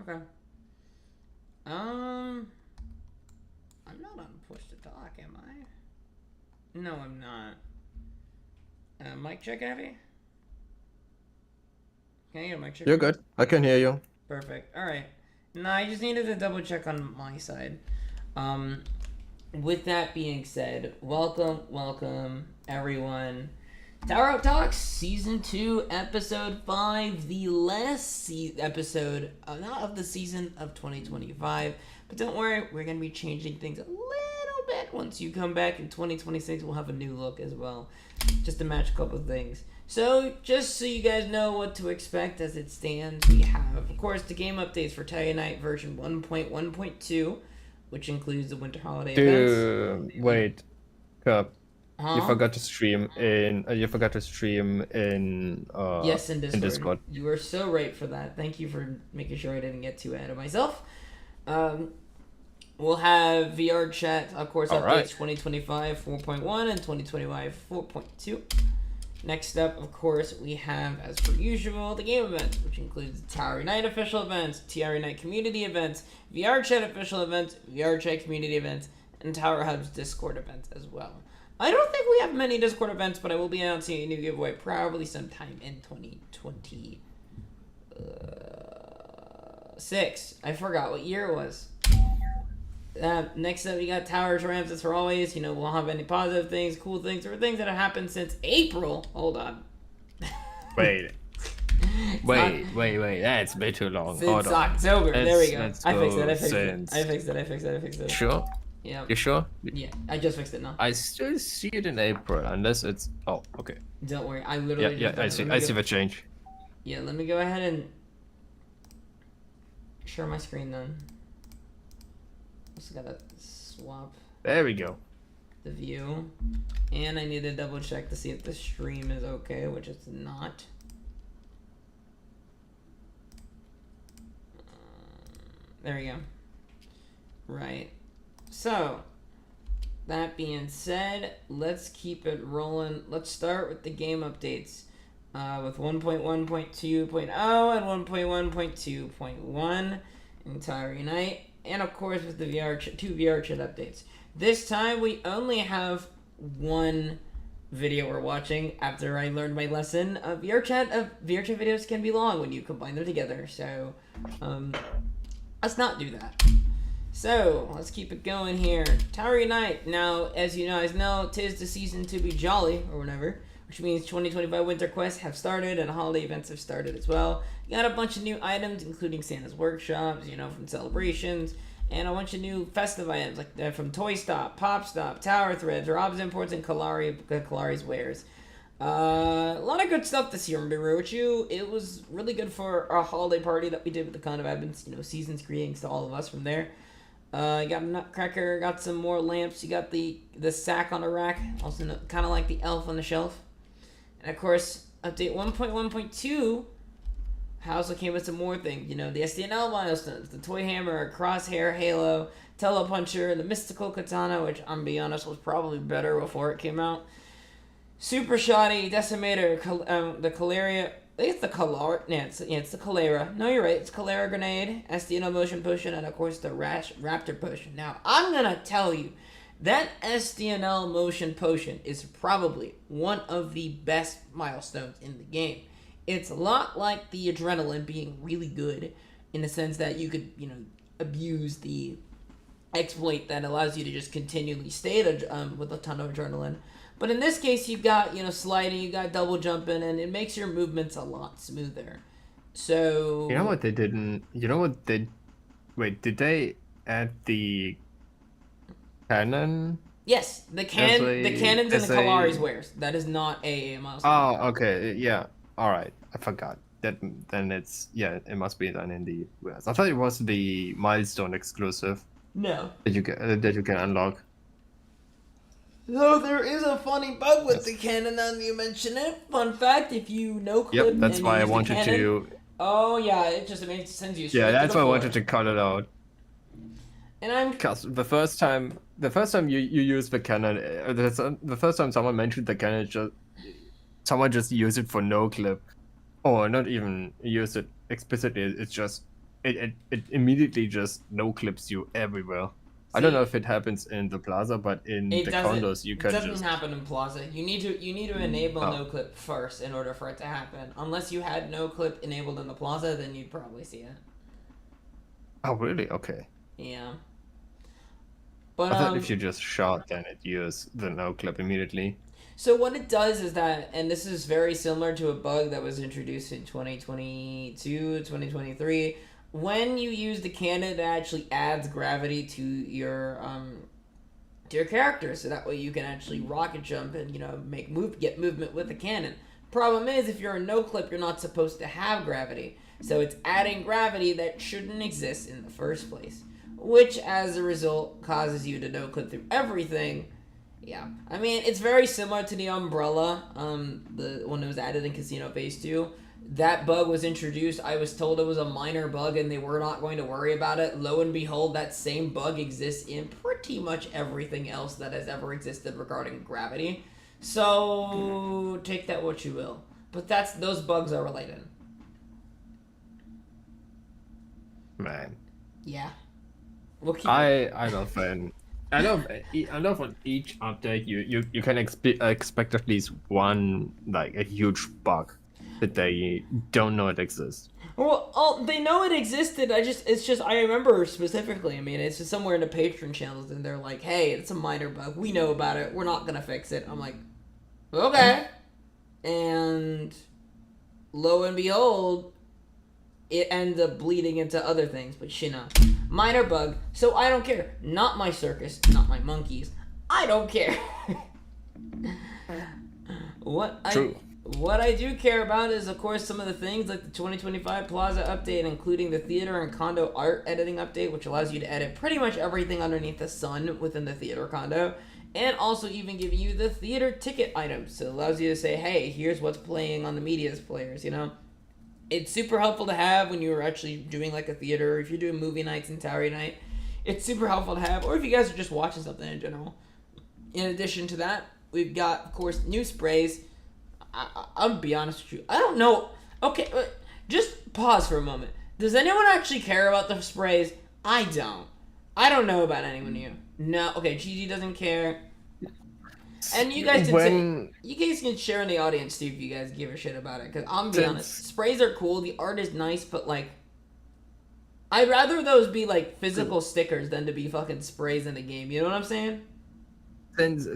Okay. I'm not on push to talk, am I? No, I'm not. Mic check, Abby? Can I get a mic check You're from you? good. I can hear you. Perfect. All right. No, I just needed to double check on my side. Um, with that being said, welcome, everyone. Tower Out Talks, Season 2, Episode 5, the last episode, not of the season of 2025. But don't worry, we're going to be changing things a little bit. Once you come back in 2026, we'll have a new look as well, just to match a couple of things. So, just so you guys know what to expect as it stands, we have, of course, the game updates for Tell Night version 1.1.2, which includes the winter holiday events. Wait, Cup. You Huh? forgot to stream in. You forgot to stream in. Yes, in In Discord. Discord. You are so right for that. Thank you for making sure I didn't get too ahead of myself. Um, we'll have VR chat, of course, All updates right. 2025 4.1 and 2025 4.2. Next up, of course, we have, as per usual, the game events, which includes the Tower Night official events, TR Night community events, VR Chat official events, VR Chat community events, and Tower Hub's Discord events as well. I don't think we have many Discord events, but I will be announcing a new giveaway probably sometime in 2026. I forgot what year it was. Next up, we got Towers Rams. As for always, we'll have any positive things, cool things, or things that have happened since April. Hold on. Wait. It's Wait, not- wait. That's way too long. Since Hold on. October. There we go. Let's I fixed go it. I fixed since- it. I fixed it. Sure? Yeah. You sure? Yeah. I just fixed it now. I still see it in April, unless it's. Oh, okay. Don't worry. I Yeah, literally. yeah. just I done it. see. Let me I go- see the change. Yeah. Let me go ahead and share my screen then. Just gotta swap There we go. the view, and I need to double check to see if the stream is okay, which it's not. There we go. Right. So, that being said, let's keep it rolling. Let's start with the game updates. With 1.1.2.0 and 1.1.2.1 entire night, and of course with the two VR chat updates. This time we only have one video we're watching after I learned my lesson of VR chat videos can be long when you combine them together. So, let's not do that. So, let's keep it going here. Tower Night. Now, as you guys know, 'tis the season to be jolly, or whatever, which means 2025 Winter Quests have started and holiday events have started as well. You got a bunch of new items, including Santa's Workshops, from celebrations, and a bunch of new festive items, like from Toy Stop, Pop Stop, Tower Threads, Rob's Imports, and Kalari's Wares. A lot of good stuff this year, Miruchu. It was really good for a holiday party that we did with the Con of Advents, season's greetings to all of us from there. You got a nutcracker, got some more lamps, you got the sack on a rack, also kind of like the elf on the shelf. And of course, update 1.1.2 also came with some more things. The SDNL milestones, the Toy Hammer, Crosshair, Halo, Telepuncher, the Mystical Katana, which I'm be honest was probably better before it came out. Super Shoddy, Decimator, the Calaria. I think it's the Calara. Yeah, it's the Calera. No, you're right. It's Calera Grenade, SDNL Motion Potion, and of course the Raptor Potion. Now, I'm gonna tell you, that SDNL Motion Potion is probably one of the best milestones in the game. It's a lot like the Adrenaline being really good, in the sense that you could, abuse the exploit that allows you to just continually stay with a ton of Adrenaline. But in this case, you've got, sliding, you got double jumping, and it makes your movements a lot smoother. So... You know what they didn't. You know what they. Wait, did they add the cannon? Yes, the cannons and the Kalari's Wares. That is not a milestone. Oh, okay. Yeah. All right. I forgot. Then it's it must be done in the US. I thought it was the milestone exclusive No. that you can unlock. So there is a funny bug with the cannon now that you mention it. Fun fact, if you clip Yep, that's and why I use the wanted cannon, to. Oh yeah, it sends you straight Yeah, to that's the why I floor. wanted to cut it out. And I'm Cause the first time you use the cannon, the first time someone mentioned the cannon, someone just used it for no clip, or not even use it explicitly. It's just it immediately just no clips you everywhere. I don't know if it happens in the plaza, but in It the doesn't. condos you It can doesn't just. happen in Plaza. You need to enable Oh, no clip first in order for it to happen. Unless you had no clip enabled in the Plaza, then you'd probably see it. oh really? Okay. Yeah. But I thought if you just shot, then it used the no clip immediately. so what it does is that, and this is very similar to a bug that was introduced in 2022, 2023. When you use the cannon, it actually adds gravity to your character, so that way you can actually rocket jump and get movement with the cannon. Problem is, if you're a no clip, you're not supposed to have gravity, so it's adding gravity that shouldn't exist in the first place, which as a result causes you to no clip through everything. Yeah, I mean it's very similar to the umbrella, the one that was added in Casino Phase 2. That bug was introduced. I was told it was a minor bug and they were not going to worry about it. Lo and behold, that same bug exists in pretty much everything else that has ever existed regarding gravity. So take that what you will. But those bugs are related. Man, Yeah. We'll keep I love when I love on each update you can expect at least one like a huge bug that they don't know it exists. Well, they know it existed. It's just, I remember specifically. I mean, it's just somewhere in the patron channels, and they're like, "Hey, it's a minor bug. We know about it. We're not gonna fix it." I'm like, "Okay," and lo and behold, it ended up bleeding into other things. But minor bug. So I don't care. Not my circus. Not my monkeys. I don't care. What True. What I do care about is, of course, some of the things like the 2025 Plaza update, including the theater and condo art editing update, which allows you to edit pretty much everything underneath the sun within the theater condo, and also even give you the theater ticket items. So it allows you to say, hey, here's what's playing on the media's players, It's super helpful to have when you're actually doing like a theater, or if you're doing movie nights and Towery night. It's super helpful to have, or if you guys are just watching something in general. In addition to that, we've got, of course, new sprays. I'll be honest with you. I don't know. Okay, just pause for a moment. Does anyone actually care about the sprays? I don't. I don't know about anyone here. No. Okay, Gigi doesn't care. And you guys can share in the audience too if you guys give a shit about it. Because I'm gonna be honest, sprays are cool. The art is nice, but like, I'd rather those be like physical stickers than to be fucking sprays in the game. You know what I'm saying?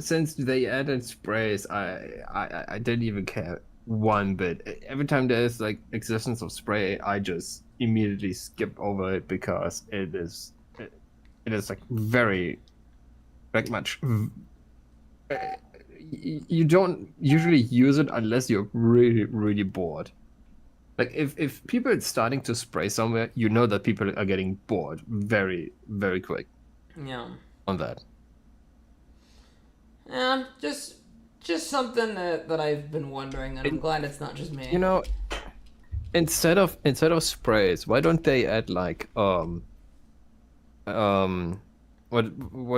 Since they added sprays, I didn't even care one bit. Every time there's like existence of spray, I just immediately skip over it because it is like very like much. You don't usually use it unless you're really bored. Like if people are starting to spray somewhere, you know that people are getting bored very quick Yeah. on that. Just something that I've been wondering, and I'm glad it's not just me. Instead of sprays, why don't they add like what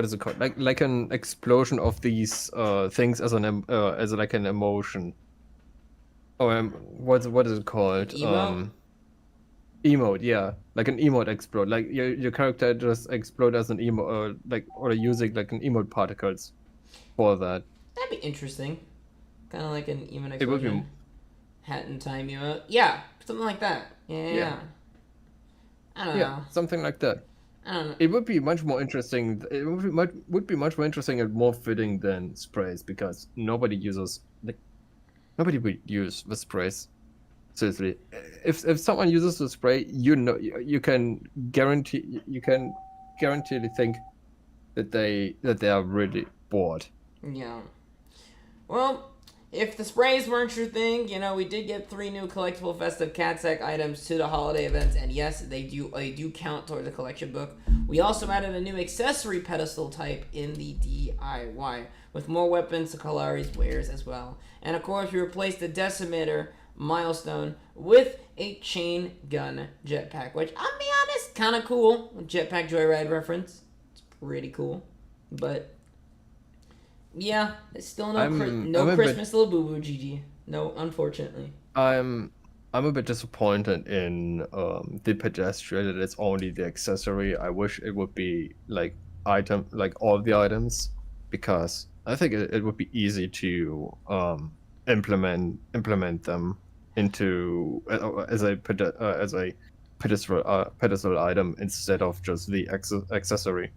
is it called? Like an explosion of these things as as like an emotion. Oh, what is it called? Emote? Emote, yeah, like an emote explode. Like your character just explode as an emote, or using like an emote particles for that. That'd be interesting. Kind of like an even It would be. explosion. Hat and time emote. Yeah, something like that. Yeah. I don't know. Something like that. I don't know. It would be much more interesting. It would be much more interesting and more fitting than sprays because nobody would use the sprays. Seriously, if someone uses the spray, you can guaranteedly think that they are really bored. Yeah. Well, if the sprays weren't your thing, we did get 3 new collectible festive CatSec items to the holiday events, and yes, they do count toward the collection book. We also added a new accessory pedestal type in the DIY, with more weapons to Kalari's wares as well. And of course, we replaced the Decimator milestone with a chain gun jetpack, which, I'll be honest, kind of cool. Jetpack Joyride reference. It's pretty cool. But yeah, it's still no Christmas little boo boo, GG. No, unfortunately. I'm I'm a bit disappointed in the pedestrian that it's only the accessory. I wish it would be like all of the items, because I think it would be easy to implement them into as a pedestal item instead of just the accessory.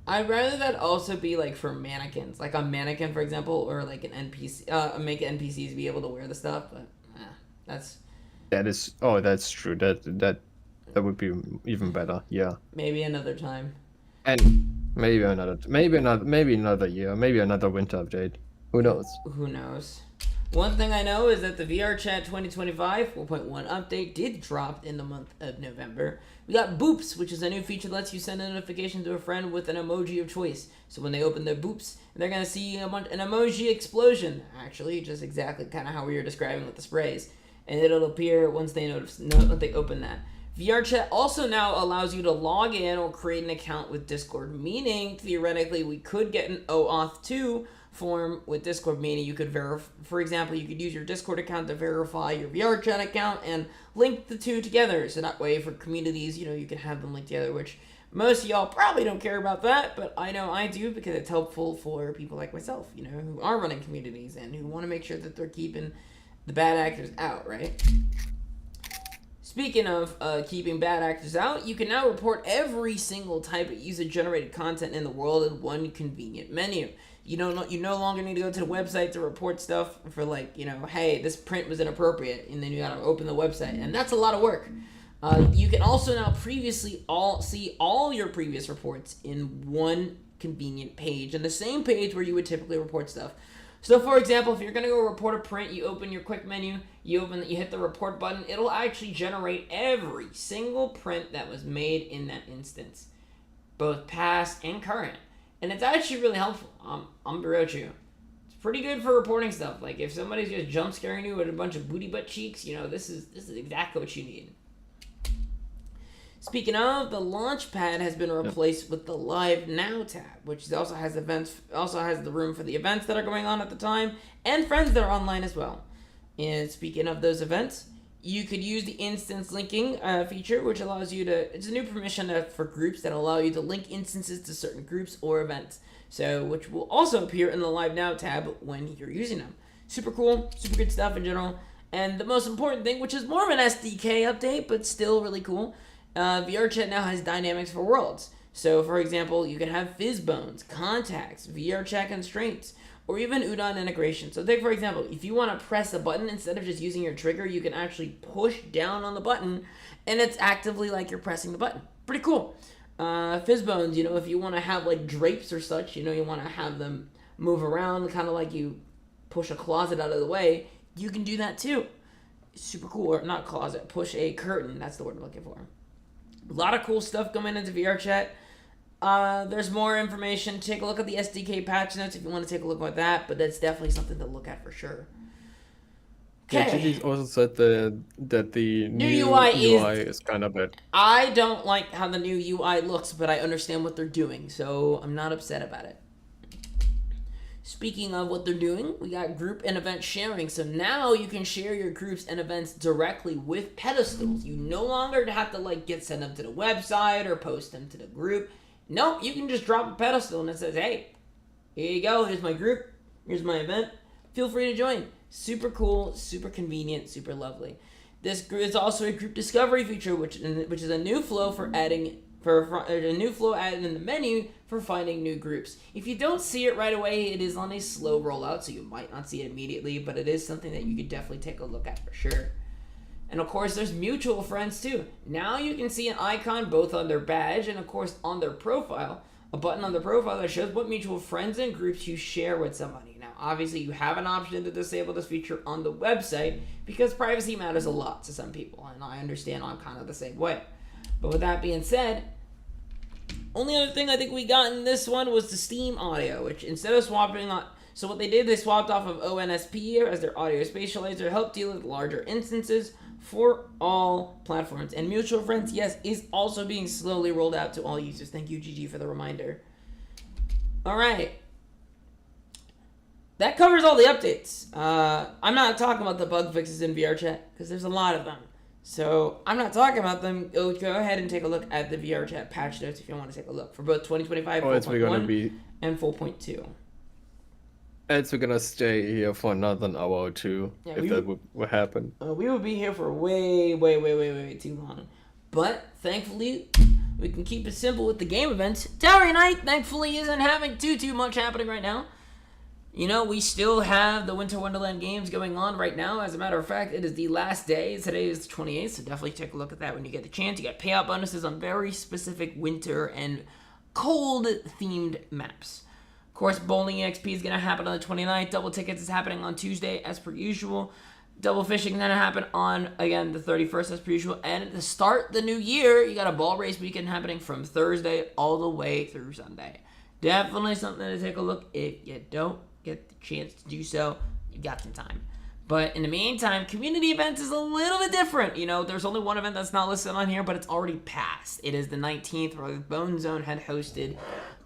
I'd rather that also be like for mannequins, like a mannequin, for example, or like an NPC, make NPCs be able to wear the stuff. But that's That's true. That would be even better. Yeah. maybe another time. And maybe another year, maybe another winter update. Who knows? Who knows? One thing I know is that the VR Chat 2025 4.1 update did drop in the month of November. We got Boops, which is a new feature that lets you send a notification to a friend with an emoji of choice. So when they open their Boops, they're going to see an emoji explosion. Actually, just exactly kind of how we were describing with the sprays. And it'll appear once they they open that. VR Chat also now allows you to log in or create an account with Discord, meaning theoretically we could get an OAuth 2 form with Discord, meaning you could for example, you could use your Discord account to verify your VR Chat account and link the two together. So that way for communities, you can have them linked together, which most of y'all probably don't care about that, but I know I do because it's helpful for people like myself, who are running communities and who want to make sure that they're keeping the bad actors out, right? Speaking of keeping bad actors out, you can now report every single type of user-generated content in the world in one convenient menu. You no longer need to go to the website to report stuff for hey, this print was inappropriate, and then you gotta open the website, and that's a lot of work. You can also now see all your previous reports in one convenient page, and the same page where you would typically report stuff. So, for example, if you're going to go report a print, you open your quick menu, you hit the report button, it'll actually generate every single print that was made in that instance, both past and current. And it's actually really helpful. I'm Barochu. It's pretty good for reporting stuff. Like, if somebody's just jump scaring you with a bunch of booty butt cheeks, this is exactly what you need. Speaking of, the Launchpad has been replaced with the Live Now tab, which also has the room for the events that are going on at the time, and friends that are online as well. And speaking of those events, you could use the instance linking feature, which allows you to, it's a new permission for groups that allow you to link instances to certain groups or events. So, which will also appear in the Live Now tab when you're using them. Super cool, super good stuff in general. And the most important thing, which is more of an SDK update, but still really cool, VRChat now has dynamics for worlds. So, for example, you can have Fizzbones, contacts, VRChat constraints, or even Udon integration. So, take for example, if you want to press a button instead of just using your trigger, you can actually push down on the button, and it's actively like you're pressing the button. Pretty cool. Fizzbones, if you want to have like drapes or such, you want to have them move around, kind of like you push a closet out of the way, you can do that too. Super cool. Or not closet, push a curtain. That's the word I'm looking for. A lot of cool stuff coming into VRChat. There's more information. Take a look at the SDK patch notes if you want to take a look at that, but that's definitely something to look at for sure. Okay. Yeah, Gigi also said that the new UI is kind of bad. I don't like how the new UI looks, but I understand what they're doing, so I'm not upset about it. Speaking of what they're doing, we got group and event sharing. So now you can share your groups and events directly with pedestals. You no longer have to get send them to the website or post them to the group. Nope, you can just drop a pedestal and it says, hey, here you go. Here's my group. Here's my event. Feel free to join. Super cool, super convenient, super lovely. This is also a group discovery feature, which is a new flow for adding a new flow added in the menu for finding new groups. If you don't see it right away, it is on a slow rollout, so you might not see it immediately, but it is something that you could definitely take a look at for sure. And of course, there's mutual friends too. Now you can see an icon both on their badge and of course on their profile, a button on their profile that shows what mutual friends and groups you share with somebody. Now, obviously, you have an option to disable this feature on the website because privacy matters a lot to some people, and I understand I'm kind of the same way. But with that being said, only other thing I think we got in this one was the Steam audio, which instead of swapping on, so what they did, they swapped off of ONSP as their audio spatializer to help deal with larger instances for all platforms. And Mutual Friends, yes, is also being slowly rolled out to all users. Thank you, GG, for the reminder. All right. that covers all the updates. I'm not talking about the bug fixes in VRChat because there's a lot of them. So I'm not talking about them. Go ahead and take a look at the VRChat patch notes if you want to take a look for both 2025 4.1 and 4.2. We're gonna stay here for another hour or two if that would happen. We would be here for way too long. But thankfully, we can keep it simple with the game events. Tower Night, thankfully, isn't having too much happening right now. You know, we still have the Winter Wonderland games going on right now. As a matter of fact, it is the last day. Today is the 28th, so definitely take a look at that when you get the chance. You got payout bonuses on very specific winter and cold-themed maps. Of course, Bowling EXP is going to happen on the 29th. Double Tickets is happening on Tuesday, as per usual. Double Fishing is going to happen on, again, the 31st, as per usual. And to start the new year, you got a ball race weekend happening from Thursday all the way through Sunday. Definitely something to take a look. If you don't get the chance to do so, you got some time. But in the meantime, community events is a little bit different. You know, there's only one event that's not listed on here, but it's already passed. It is the 19th, where the Bone Zone had hosted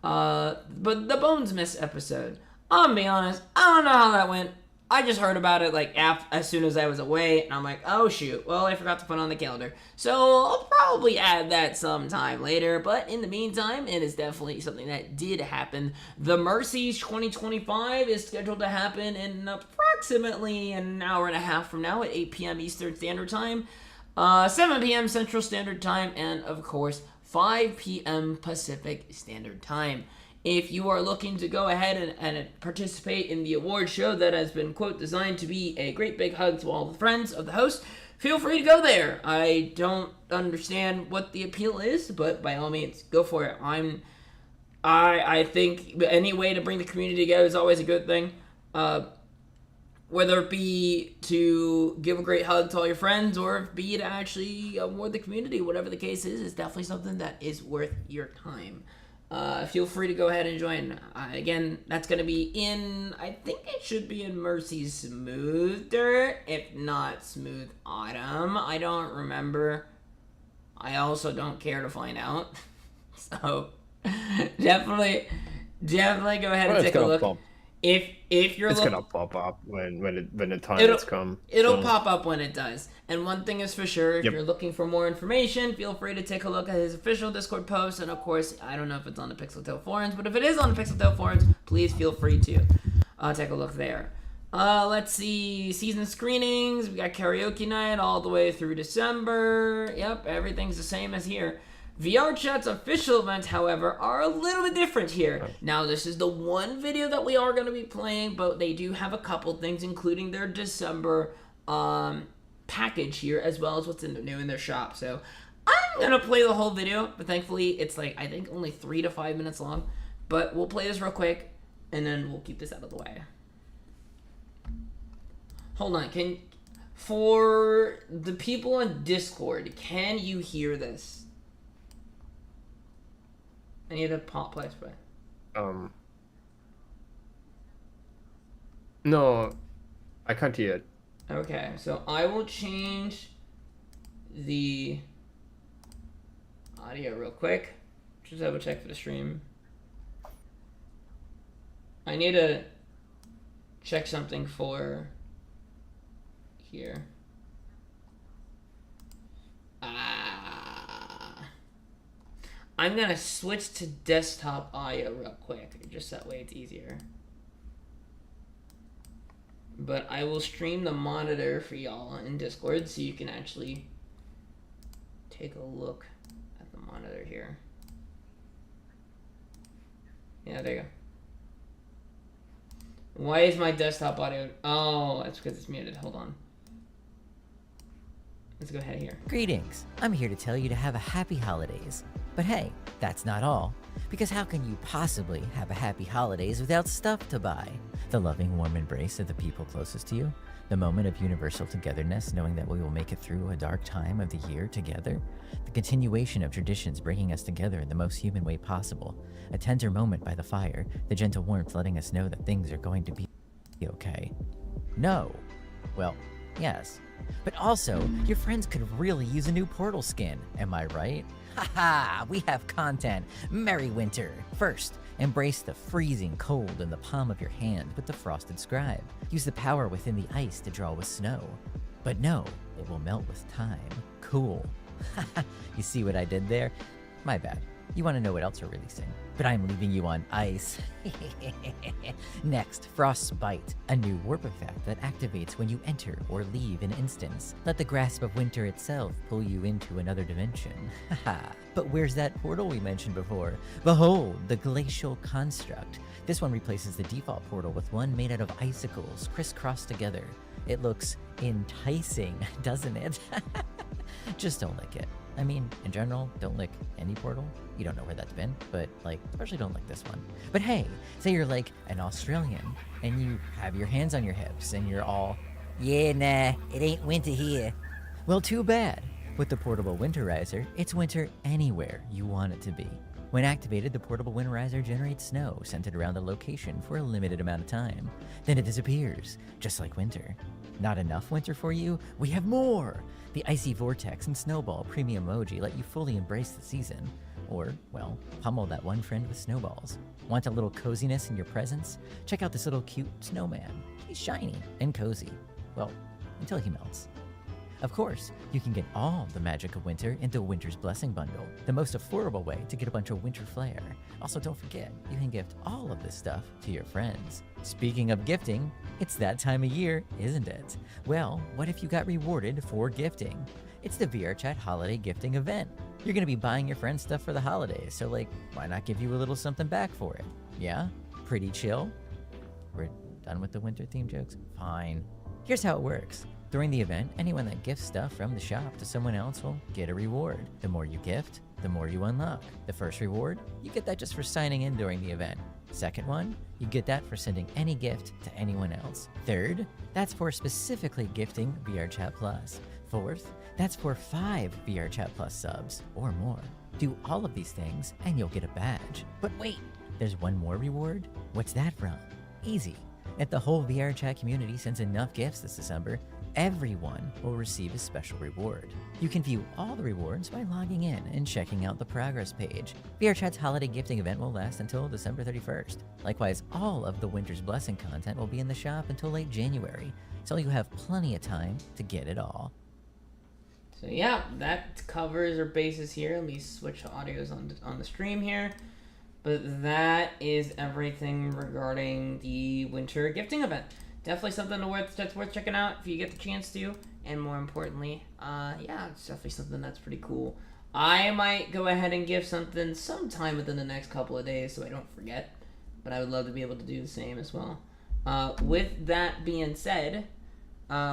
but the Bones Miss episode. I'm gonna be honest, I don't know how that went. I just heard about it like as soon as I was away, and I'm like, oh shoot, well, I forgot to put it on the calendar. So I'll probably add that sometime later, but in the meantime, it is definitely something that did happen. The Mercies 2025 is scheduled to happen in approximately an hour and a half from now at 8 p.m. Eastern Standard Time, 7 p.m. Central Standard Time, and of course, 5 p.m. Pacific Standard Time. If you are looking to go ahead and participate in the award show that has been, quote, designed to be a great big hug to all the friends of the host, feel free to go there. I don't understand what the appeal is, but by all means, go for it. I think any way to bring the community together is always a good thing. Whether it be to give a great hug to all your friends or if be to actually award the community, whatever the case is definitely something that is worth your time. Feel free to go ahead and join. Again, that's going to be in, I think it should be in Mercy's Smooth Dirt, if not Smooth Autumn. I don't remember. I also don't care to find out. So, definitely go ahead and take a look. If you're gonna pop up when the time has come. It'll pop up when it does. And one thing is for sure, if you're looking for more information, feel free to take a look at his official Discord post. And of course, I don't know if it's on the Pixeltail forums, but if it is on the Pixeltail forums, please feel free to take a look there. Let's see, season screenings. We got karaoke night all the way through December. Yep, everything's the same as here. VRChat's official events, however, are a little bit different here. Now, this is the one video that we are going to be playing, but they do have a couple things, including their December package here, as well as what's new in their shop. So, I'm going to play the whole video, but thankfully, it's like, I think, only 3 to 5 minutes long. But we'll play this real quick, and then we'll keep this out of the way. Hold on, for the people on Discord, can you hear this? I need a play. No, I can't hear it. Okay, so I will change the audio real quick. Just double check for the stream. I need to check something for here. I'm gonna switch to desktop audio real quick, just that way it's easier. But I will stream the monitor for y'all in Discord so you can actually take a look at the monitor here. Yeah, there you go. Why is my desktop audio? Oh, that's because it's muted. Hold on. Let's go ahead here. Greetings. I'm here to tell you to have a happy holidays. But hey, that's not all. Because how can you possibly have a happy holidays without stuff to buy? The loving, warm embrace of the people closest to you. The moment of universal togetherness, knowing that we will make it through a dark time of the year together. The continuation of traditions bringing us together in the most human way possible. A tender moment by the fire, the gentle warmth letting us know that things are going to be okay. No. Well, yes. But also, your friends could really use a new Portal skin, am I right? Haha, we have content. Merry Winter. First, Embrace the freezing cold in the palm of your hand with the Frosted Scribe. Use the power within the ice to draw with snow. But no, it will melt with time. Cool. You see what I did there? My bad. You want to know what else we're releasing? But I'm leaving you on ice. Next, Frostbite, a new warp effect that activates when you enter or leave an instance. Let the grasp of winter itself pull you into another dimension. Haha. But where's that portal we mentioned before? Behold, the Glacial Construct. This one replaces the default portal with one made out of icicles crisscrossed together. It looks enticing, doesn't it? Just don't lick it. I mean, in general, don't lick any portal. You don't know where that's been, but like, especially don't lick this one. But hey, say you're like an Australian and you have your hands on your hips and you're all, yeah, nah, it ain't winter here. Well, too bad. With the Portable Winterizer, it's winter anywhere you want it to be. When activated, the Portable Winterizer generates snow centered around the location for a limited amount of time. Then it disappears, just like winter. Not enough winter for you? We have more! The Icy Vortex and Snowball Premium Emoji let you fully embrace the season. Or, well, pummel that one friend with snowballs. Want a little coziness in your presence? Check out this little cute snowman. He's shiny and cozy. Well, until he melts. Of course, you can get all the magic of winter into Winter's Blessing Bundle, the most affordable way to get a bunch of winter flair. Also, don't forget, you can gift all of this stuff to your friends. Speaking of gifting, it's that time of year, isn't it? Well, what if you got rewarded for gifting? It's the VRChat Holiday Gifting Event. You're gonna be buying your friends stuff for the holidays, so like, why not give you a little something back for it? Yeah? Pretty chill? We're done with the winter theme jokes? Fine. Here's how it works. During the event, anyone that gifts stuff from the shop to someone else will get a reward. The more you gift, the more you unlock. The first reward, you get that just for signing in during the event. Second one, you get that for sending any gift to anyone else. Third, that's for specifically gifting VRChat Plus. Fourth, that's for 5 VRChat Plus subs or more. Do all of these things and you'll get a badge. But wait, there's one more reward? What's that from? Easy. If the whole VRChat community sends enough gifts this December, everyone will receive a special reward. You can view all the rewards by logging in and checking out the progress page. VRChat's holiday gifting event will last until December 31st. Likewise, all of the Winter's Blessing content will be in the shop until late January, so you have plenty of time to get it all. So yeah, that covers our bases here. Let me switch audios on the stream here. But that is everything regarding the winter gifting event. Definitely something that's worth checking out if you get the chance to. And more importantly, yeah, it's definitely something that's pretty cool. I might go ahead and give something sometime within the next couple of days so I don't forget. But I would love to be able to do the same as well. With that being said,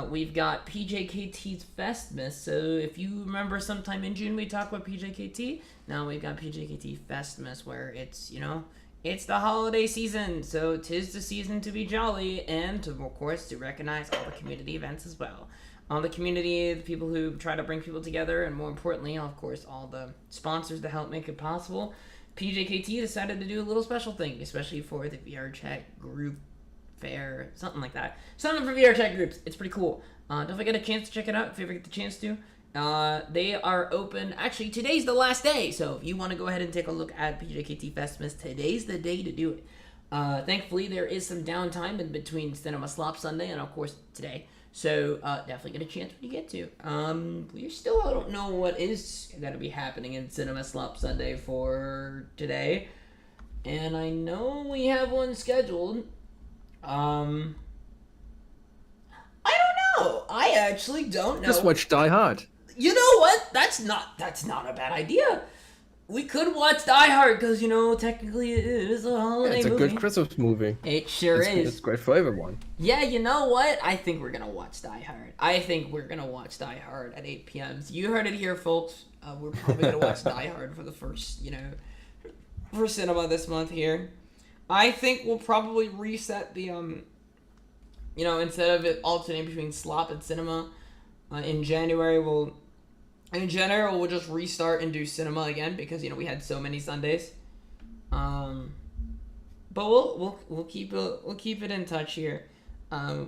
we've got PJKT's Festmas. So if you remember sometime in June we talked about PJKT, now we've got PJKT Festmas where it's, you know, it's the holiday season, so 'tis the season to be jolly and to, of course, to recognize all the community events as well. All the community, the people who try to bring people together, and more importantly, of course, all the sponsors that help make it possible. PJKT decided to do a little special thing, especially for the VRChat group fair, something like that. Something for VRChat groups. It's pretty cool. Don't forget a chance to check it out if you ever get the chance to. They are open. Actually, today's the last day, so if you want to go ahead and take a look at PJKT Festmas, today's the day to do it. Thankfully, there is some downtime in between Cinema Slop Sunday and, of course, today. So, definitely get a chance when you get to. We still don't know what is going to be happening in Cinema Slop Sunday for today. And I know we have one scheduled. I don't know. I actually don't know. Just watch Die Hard. You know what? That's not a bad idea. We could watch Die Hard because, you know, technically it is a holiday It's a movie. good Christmas movie. It sure is. It's great for everyone. Yeah, you know what? I think we're going to watch Die Hard. I think we're going to watch Die Hard at 8 p.m. So you heard it here, folks. We're probably going to watch Die Hard for the first, for cinema this month here. I think we'll probably reset the, instead of it alternating between Slop and Cinema, in January we'll just restart and do Cinema again because, we had so many Sundays. But we'll keep it in touch here.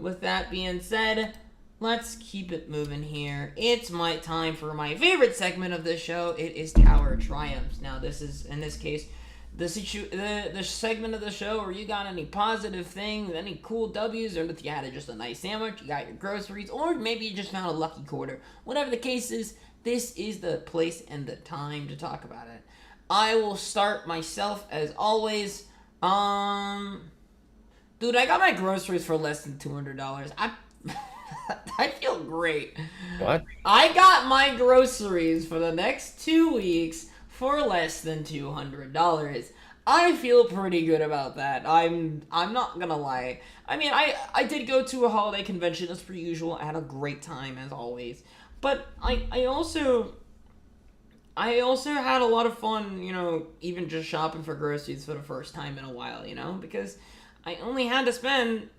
With that being said, let's keep it moving here. It's my time for my favorite segment of this show. It is Tower Triumphs. Now, this is, in this case, the segment of the show where you got any positive things, any cool W's, or if you had just a nice sandwich, you got your groceries, or maybe you just found a lucky quarter. Whatever the case is, this is the place and the time to talk about it. I will start myself as always. Dude, I got my groceries for less than $200. I feel great. What? I got my groceries for the next 2 weeks for less than $200. I feel pretty good about that. I'm not gonna lie. I mean, I did go to a holiday convention as per usual. I had a great time as always. But I also had a lot of fun, even just shopping for groceries for the first time in a while, because I only had to spend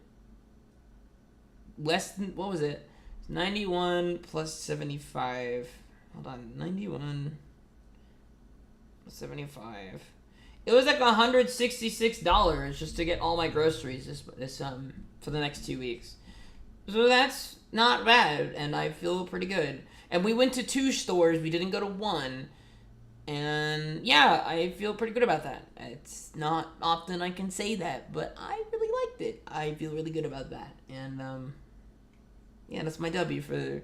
less than, what was it? 91 plus 75. Hold on, 91 plus 75. It was like $166 just to get all my groceries this for the next 2 weeks. So that's not bad, and I feel pretty good. And we went to 2 stores. We didn't go to 1. And yeah, I feel pretty good about that. It's not often I can say that, but I really liked it. I feel really good about that. And yeah, that's my W for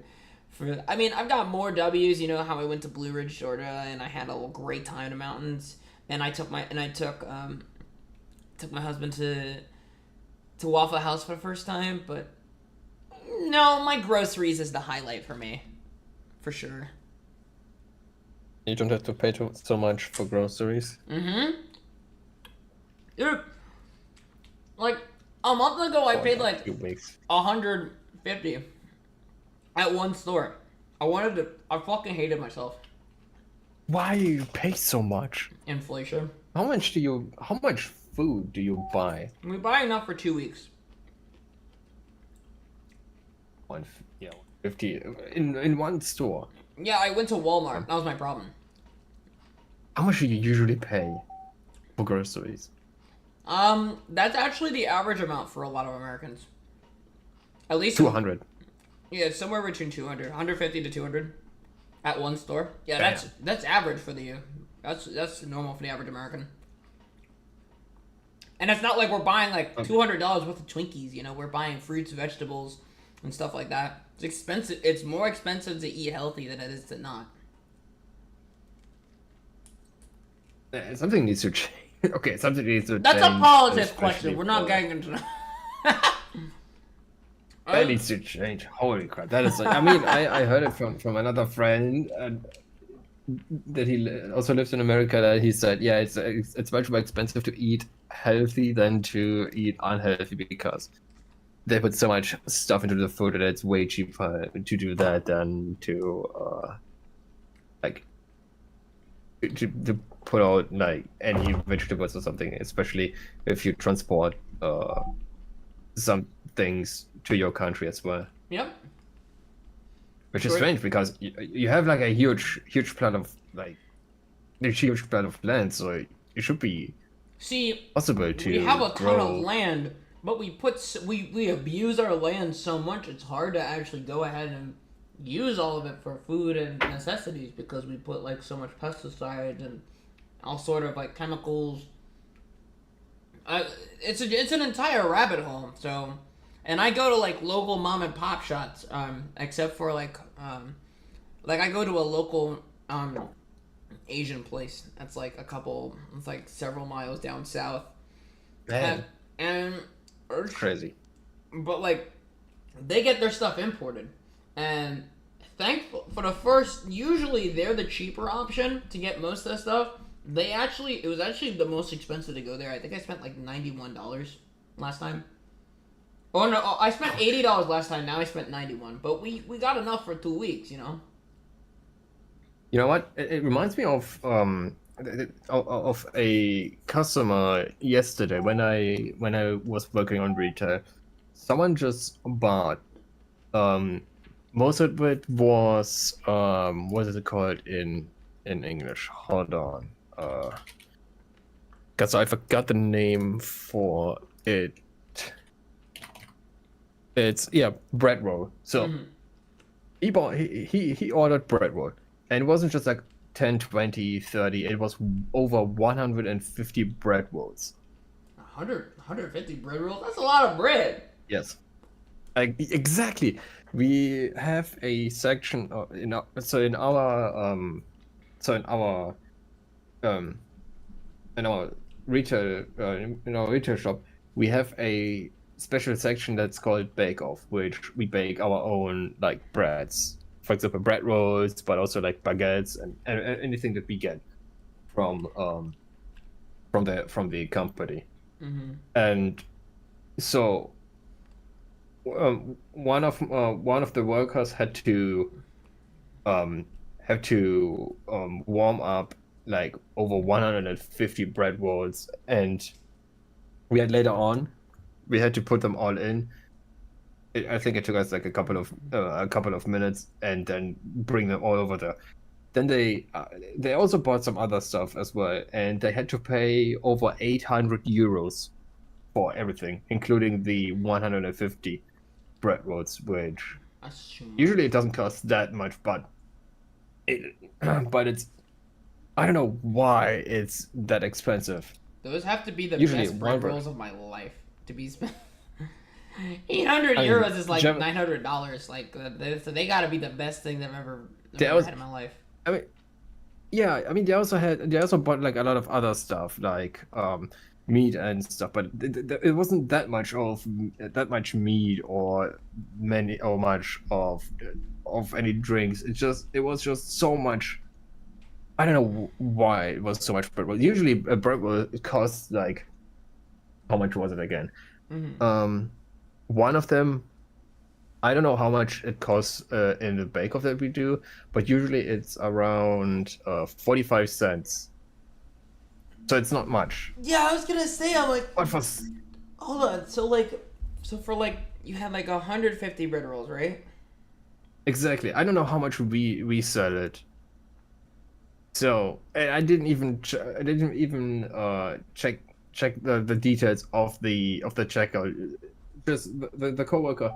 I mean, I've got more W's, how I went to Blue Ridge, Georgia, and I had a great time in the mountains. And I took my husband to Waffle House for the first time, but no, my groceries is the highlight for me. For sure. You don't have to pay so much for groceries. Mm-hmm. Dude, like a month ago, I paid like 2 weeks. $150 at one store. I fucking hated myself. Why do you pay so much? Inflation. How much food do you buy? We buy enough for 2 weeks. 50 in one store. Yeah, I went to Walmart. That was my problem. How much do you usually pay for groceries? That's actually the average amount for a lot of Americans. At least 200. Yeah, it's somewhere between 200, 150 to 200 at one store. Yeah, Damn. that's average for the that's normal for the average American. And it's not like we're buying like $200 worth of Twinkies, we're buying fruits, vegetables, and stuff like that. It's expensive. It's more expensive to eat healthy than it is to not. Something needs to change. Okay, something needs to change. That's a politics especially question. We're not for- getting into that. That needs to change. Holy crap! That is. I mean, I heard it from another friend that he also lives in America. That he said, yeah, it's much more expensive to eat healthy than to eat unhealthy because they put so much stuff into the food that it's way cheaper to do that than to to put out like any vegetables or something, especially if you transport some things to your country as well. Yep. Which is strange because you have like a huge plot of land, so it should be possible to we have a ton grow. of land, but we abuse our land so much it's hard to actually go ahead and use all of it for food and necessities because we put like so much pesticides and all sort of like chemicals. It's an entire rabbit hole. So, and I go to like local mom and pop shops, except for like I go to a local Asian place that's like it's like several miles down south. Man, And it's crazy. but like they get their stuff imported, and thankful for the first, usually they're the cheaper option to get most of the stuff. It was actually the most expensive to go there. I think I spent like $91 last time. Oh no, I spent $80 last time. Now I spent 91, but we got enough for 2 weeks, You know what? It reminds me of a customer yesterday when I was working on retail. Someone just bought most of it was what is it called in English? Hold on. Cause I forgot the name for it. It's bread roll. So he ordered bread roll. And it wasn't just like 10, 20, 30. It was over 150 bread rolls. 150 bread rolls? That's a lot of bread. Yes. Exactly. We have a section in our, um in our retail in our retail shop, we have a special section that's called Bake Off, which we bake our own like breads. For example, bread rolls, but also like baguettes and anything that we get from the company. Mm-hmm. And so one of the workers had to warm up like over 150 bread rolls, and we had to put them all in. I think it took us like a couple of minutes, and then bring them all over there. Then they also bought some other stuff as well, and they had to pay over 800 euros for everything, including the 150 bread rolls, which That's too much. usually it doesn't cost that much, but it's, I don't know why it's that expensive. Those have to be the Usually best bread one rolls of my life to be spent. 800 I mean, euros is like Gem- $900. Like, so they gotta be the best thing I've ever was- had in my life. I mean, yeah, I mean they also bought like a lot of other stuff like meat and stuff, but it wasn't that much meat or much of any drinks. It was just so much. I don't know why it was so much bread roll. Usually a bread roll costs like, how much was it again? Mm-hmm. One of them, I don't know how much it costs in the bake off that we do, but usually it's around 45 cents. So it's not much. Yeah, I was gonna say, I'm like, But for hold on. So for like, you had like 150 bread rolls, right? exactly, I don't know how much we sell it. So and I didn't even check the details of the checkout. Just the coworker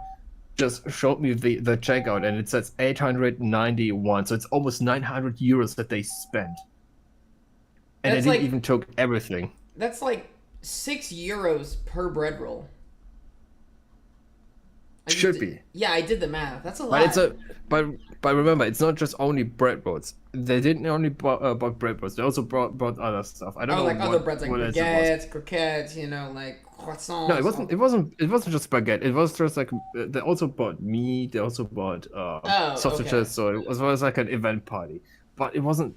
just showed me the checkout, and it says 891. So it's almost 900 euros that they spent, and That's they didn't like- even took everything. That's like 6 euros per bread roll. I just Should did- be. Yeah, I did the math. That's a lot. But but remember, it's not just only bread rolls. They didn't only bought bread rolls. They also brought other stuff. I don't know like what, other breads, like what else it was. baguettes, croquettes, like croissants. No, it wasn't. It wasn't just spaghetti. It was just like they also bought meat. They also bought sausages. okay. So it was like an event party. But it wasn't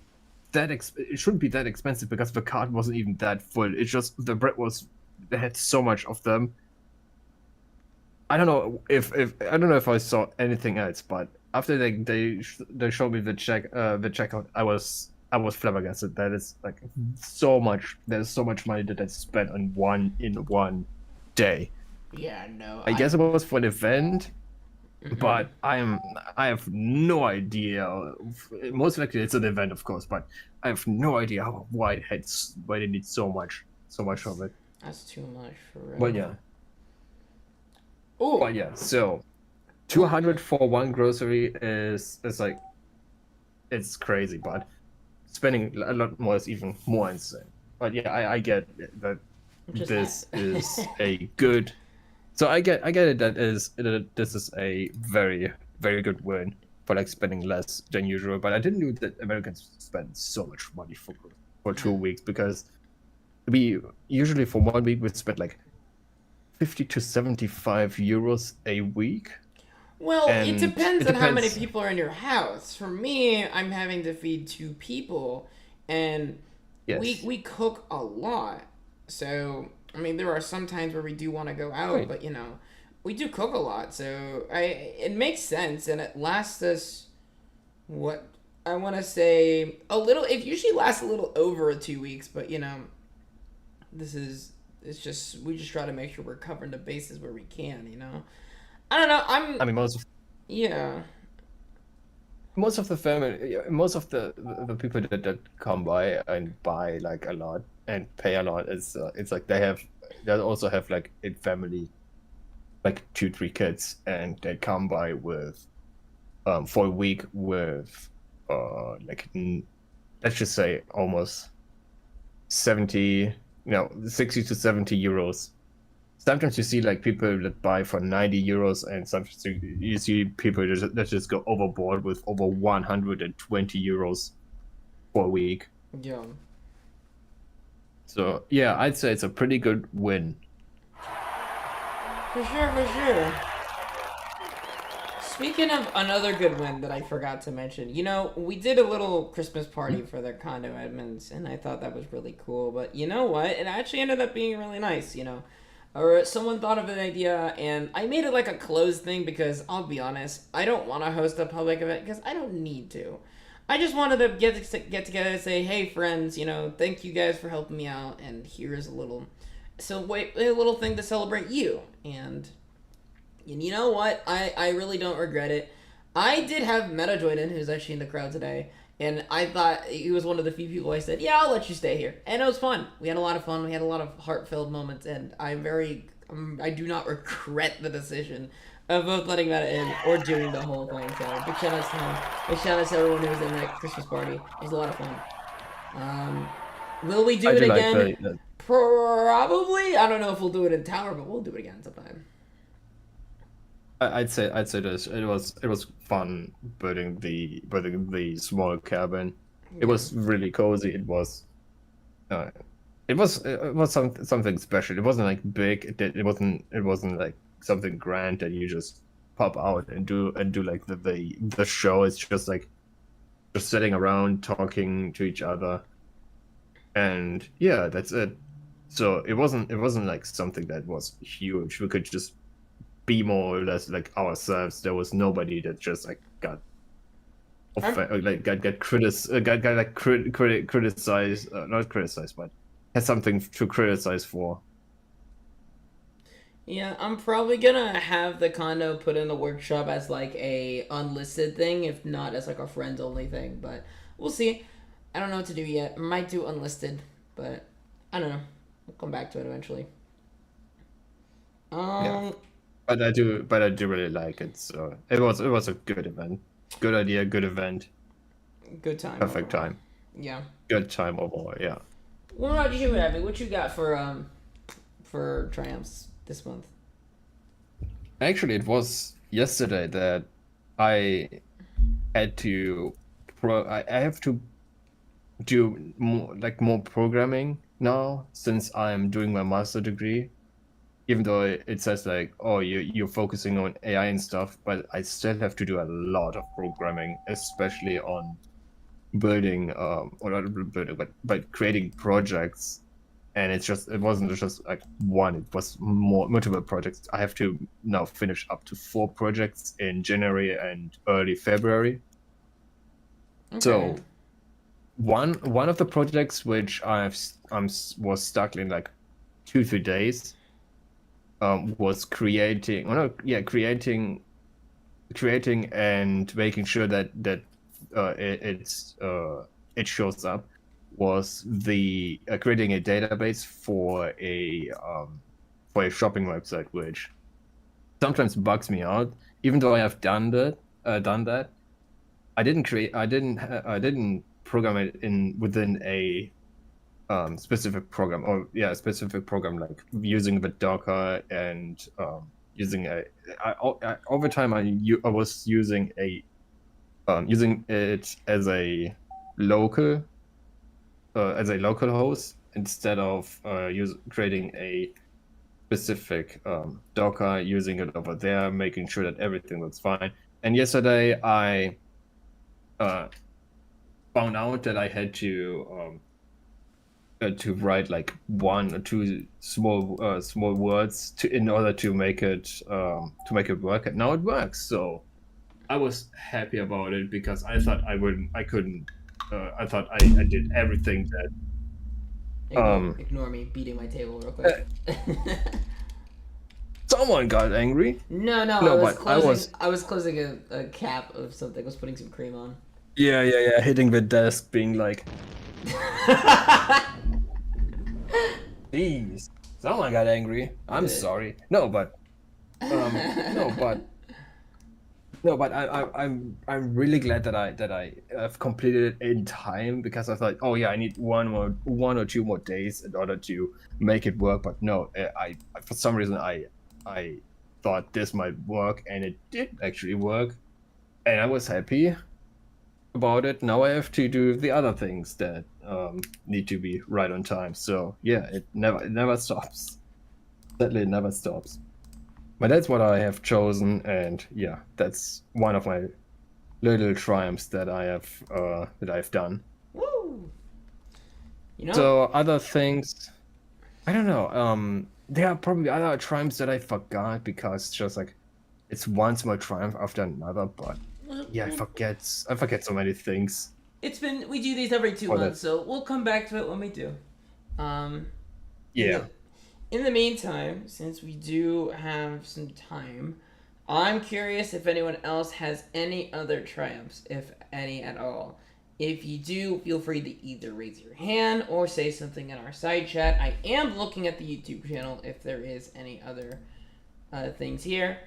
that. It shouldn't be that expensive because the cart wasn't even that full. It's just the bread was. They had so much of them. I don't know if I saw anything else, but after they showed me the checkout, I was flabbergasted. That is like so much. There's so much money that I spent on one day. Yeah, no. I guess it was for an event, Mhm. but I have no idea. Most likely it's an event, of course, but I have no idea why they need so much of it. That's too much for real. But yeah. Oh, But yeah, so 200 for one grocery is like, it's crazy, but spending a lot more is even more insane. But yeah, I get it, that Just this that. is a good. So I get it that this is a very, very good win for like spending less than usual. But I didn't know that Americans spend so much money for 2 weeks, because we usually for 1 week we spend like 50 to 75 euros a week. well, it and depends it on how many depends. people are in your house. For me, I'm having to feed 2 people, and Yes. we cook a lot. So, I mean, there are some times where we do want to go out, Right. but we do cook a lot. So, it makes sense, and it lasts us what I want to say a little. It usually lasts a little over 2 weeks, but this is. It's just we just try to make sure we're covering the bases where we can. I don't know. I mean, Yeah. most of the family, most of the people that come by and buy like a lot and pay a lot, it's like they also have like a family, like 2-3 kids, and they come by with for a week with like let's just say almost 70, 60 to 70 euros. Sometimes you see like people that buy for 90 euros, and sometimes you see people that just go overboard with over 120 euros for a week. Yeah. So yeah, I'd say it's a pretty good win. For sure, for sure. Speaking of another good win that I forgot to mention, we did a little Christmas party for the condo admins, and I thought that was really cool. But you know what? It actually ended up being really nice, Or someone thought of an idea, and I made it like a closed thing because, I'll be honest, I don't want to host a public event because I don't need to. I just wanted to get together and say, hey, friends, thank you guys for helping me out, and here's a little thing to celebrate you. And you know what? I really don't regret it. I did have Meta join in, who's actually in the crowd today, and I thought he was one of the few people I said, yeah, I'll let you stay here. And it was fun. We had a lot of fun. We had a lot of heart-filled moments, and I do not regret the decision of both letting Meta in or doing the whole thing. So big shout out to him. Big shout out to everyone who was in that Christmas party. It was a lot of fun. Will we do it again? Probably. I don't know if we'll do it in Tower, but we'll do it again sometime. I'd say this. It was fun building the small cabin. It was really cozy. It was something special. It wasn't like big. It wasn't like something grand that you just pop out and do like the show. It's just like just sitting around talking to each other, and yeah, that's it. So it wasn't like something that was huge. We could just be more or less like ourselves. There was nobody that just like got criticized, not criticized, but had something to criticize for. Yeah, I'm probably gonna have the condo put in the workshop as like a unlisted thing, if not as like a friends only thing. But we'll see. I don't know what to do yet. I might do unlisted, but I don't know. We'll come back to it eventually. Yeah. But I do really like it. So it was a good event, good idea, good event, good time, perfect overall. time. Yeah. Good time overall. Yeah. What about you, Abby? What you got for triumphs this month? Actually, it was yesterday that I had to I have to do more programming now since I'm doing my master degree. Even though it says like, oh, you're focusing on AI and stuff, but I still have to do a lot of programming, especially on building, or not building, but creating projects. And it wasn't just like one; it was multiple projects. I have to now finish up to 4 projects in January and early February. Okay. So one of the projects which was stuck in like 2-3 days. Was creating and making sure that it shows up, was the creating a database for a shopping website, which sometimes bugs me out. Even though I have done that, I didn't program it within a specific program, like using the Docker and using over time I was using using it as a local host instead of creating a specific Docker, using it over there, making sure that everything looks fine. And yesterday I found out that I had to write like 1 or 2 small words in order to make it work, and now it works. So I was happy about it because I thought I thought I did everything that. Ignore me beating my table real quick. Someone got angry. No, I was closing a cap of something. I was putting some cream on. Yeah, hitting the desk, being like. Jeez, someone got angry. I'm sorry. No, but No, but I'm really glad that I have completed it in time because I thought, oh yeah, I need 1 or 2 more days in order to make it work. But no, I for some reason I thought this might work, and it did actually work, and I was happy about it. Now I have to do the other things that need to be right on time. So yeah, it never stops. Sadly, it never stops. But that's what I have chosen, and yeah, that's one of my little triumphs that I've done. Woo! You know, So other things, I don't know. There are probably other triumphs that I forgot because just like it's one small triumph after another. But yeah, I forget so many things. we do these every 2 Oh, months, so we'll come back to it when we do. Um, in Yeah. the, in the meantime, since we do have some time, I'm curious if anyone else has any other triumphs, if any at all. If you do, feel free to either raise your hand or say something in our side chat. I am looking at the YouTube channel if there is any other things here.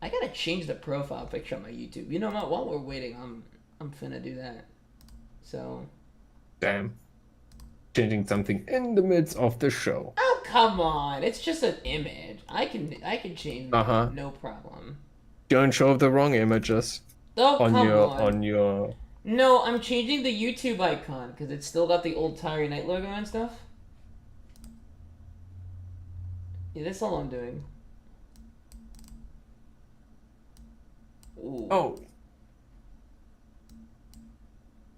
I gotta change the profile picture on my YouTube. You know what? While we're waiting, I'm finna do that. So. Damn. Changing something in the midst of the show. Oh come on! It's just an image. I can change that, no problem. Don't show the wrong images Oh on come your on! on your. No, I'm changing the YouTube icon because it's still got the old Tire Night logo and stuff. Yeah, that's all I'm doing. Ooh. Oh.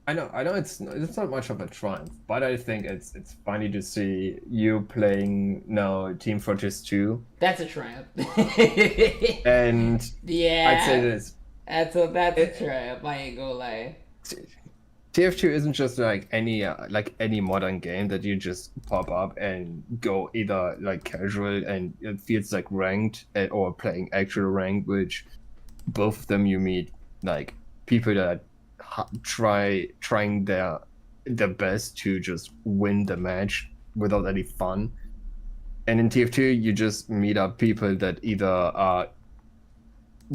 I know it's not much of a triumph, but I think it's funny to see you playing now Team Fortress 2. That's a triumph. And Yeah. I'd say this That's a triumph. I ain't gonna lie. TF2 isn't just like any modern game that you just pop up and go either like casual and it feels like ranked or playing actual ranked, which both of them you meet like people that trying their best to just win the match without any fun. And in TF2 you just meet up people that either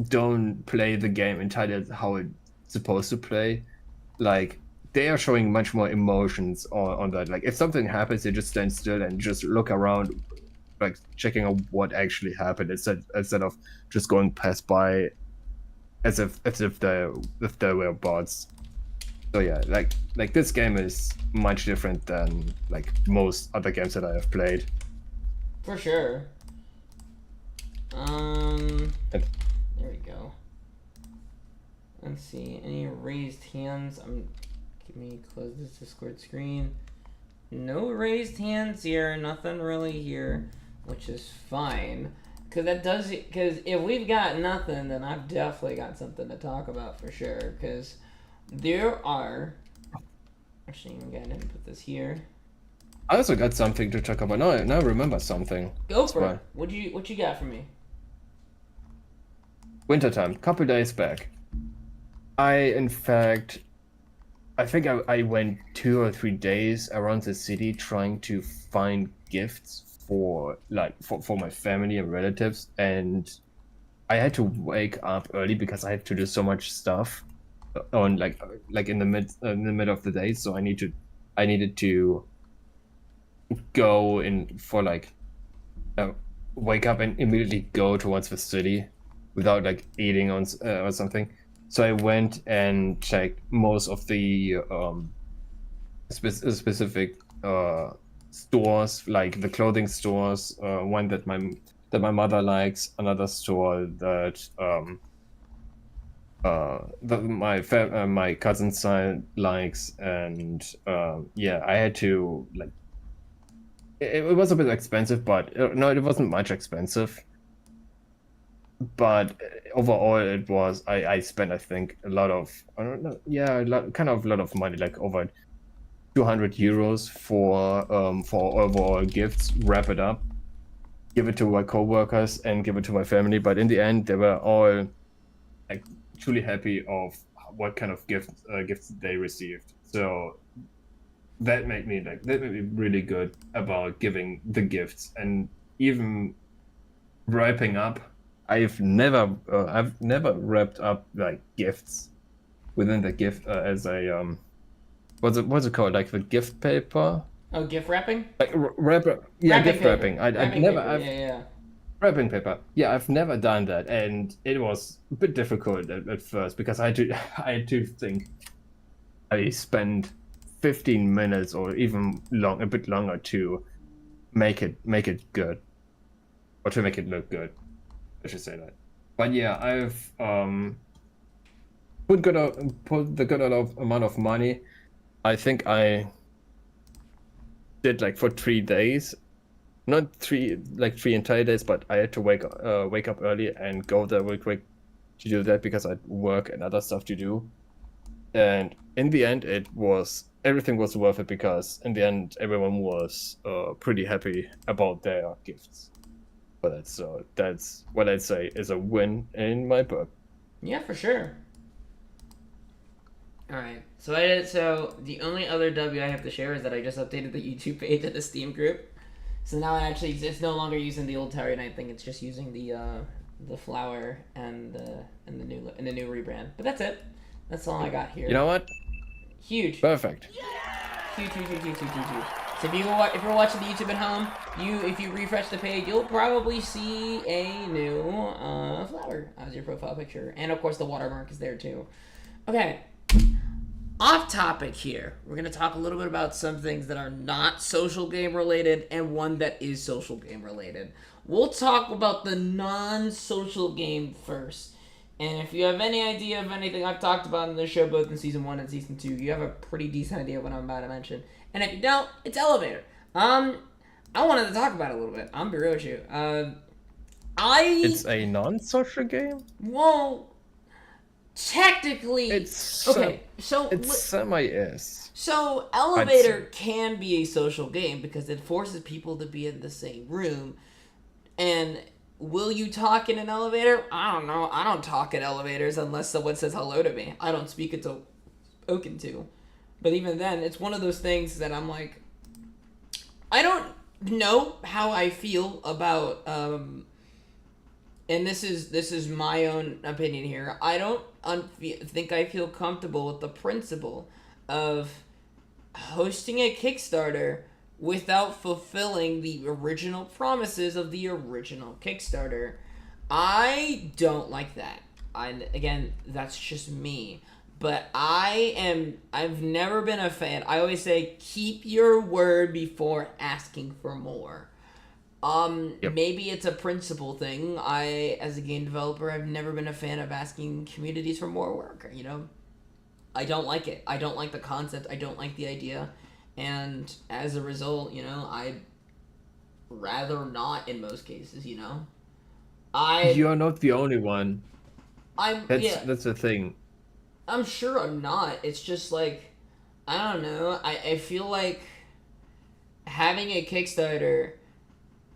don't play the game entirely how it's supposed to play. Like they are showing much more emotions on that. Like if something happens, they just stand still and just look around, like checking out what actually happened instead of just going past by as if they were bots. So yeah, like this game is much different than like most other games that I have played. For sure. There we go. Let's see. Any raised hands? Let me close this Discord screen. No raised hands here. Nothing really here, which is fine. Because if we've got nothing, then I've definitely got something to talk about for sure. Because there are. Actually, I'm going to put this here. I also got something to talk about. Now I remember something. Go for it. What you got for me? Wintertime, couple days back. In fact, I think I went 2 or 3 days around the city trying to find gifts for my family and relatives, and I had to wake up early because I had to do so much stuff on like in the middle of the day. So I needed to go in for wake up and immediately go towards the city without like eating on or something. So I went and checked most of the specific stores, like the clothing stores. One that my mother likes, another store that my cousin's son likes, and yeah, I had to like. It was a bit expensive, but no, it wasn't much expensive. But overall, it was I spent I think a lot of I don't know kind of a lot of money, like over 200 euros for overall gifts. Wrap it up, give it to my coworkers, and give it to my family. But in the end, they were all like truly happy of what kind of gifts they received. So that made me really good about giving the gifts and even wrapping up I've never wrapped up like gifts within the gift as a what's it called, like the gift paper, Oh, gift wrapping? like wrapper, yeah, Wrapping gift paper. wrapping. I've Wrapping never paper. I've Yeah. wrapping paper. Yeah, I've never done that, and it was a bit difficult at first because I had to think. I spent 15 minutes or even a bit longer to make it good, or to make it look good. I should say that. But yeah, I've put the good amount of money. I think I did like for 3 days, not three entire days, but I had to wake up early and go there real quick to do that because I had work and other stuff to do. And in the end, everything was worth it because in the end, everyone was pretty happy about their gifts. But that's what I'd say is a win in my book. Yeah, for sure. Alright. So the only other W I have to share is that I just updated the YouTube page of the Steam group. So now it actually it's no longer using the old Tower Knight thing, it's just using the flower and the new rebrand. But that's it. That's all I got here. You know what? Huge. Perfect. Huge. So if you're watching the YouTube at home, if you refresh the page, you'll probably see a new flower as your profile picture, and of course the watermark is there too. Okay, off topic here. We're gonna talk a little bit about some things that are not social game related, and one that is social game related. We'll talk about the non-social game first. And if you have any idea of anything I've talked about in this show, both in Season 1 and Season 2, you have a pretty decent idea of what I'm about to mention. And if you don't, it's Elevator. I wanted to talk about it a little bit. I'm be real with you. It's a non-social game? Well, technically... It's semi-is. So, Elevator can be a social game because it forces people to be in the same room. And... will you talk in an elevator? I don't know. I don't talk in elevators unless someone says hello to me. I don't speak until spoken to. But even then, it's one of those things that I'm like, I don't know how I feel about, and this is my own opinion here. I don't think I feel comfortable with the principle of hosting a Kickstarter without fulfilling the original promises of the original Kickstarter. I don't like that. Again, that's just me. But I've never been a fan. I always say, keep your word before asking for more. Yep. Maybe it's a principle thing. As a game developer, I've never been a fan of asking communities for more work, I don't like it. I don't like the concept. I don't like the idea. And as a result, I'd rather not in most cases, You're not the only one. That's the thing. I'm sure I'm not. It's just like, I don't know. I feel like having a Kickstarter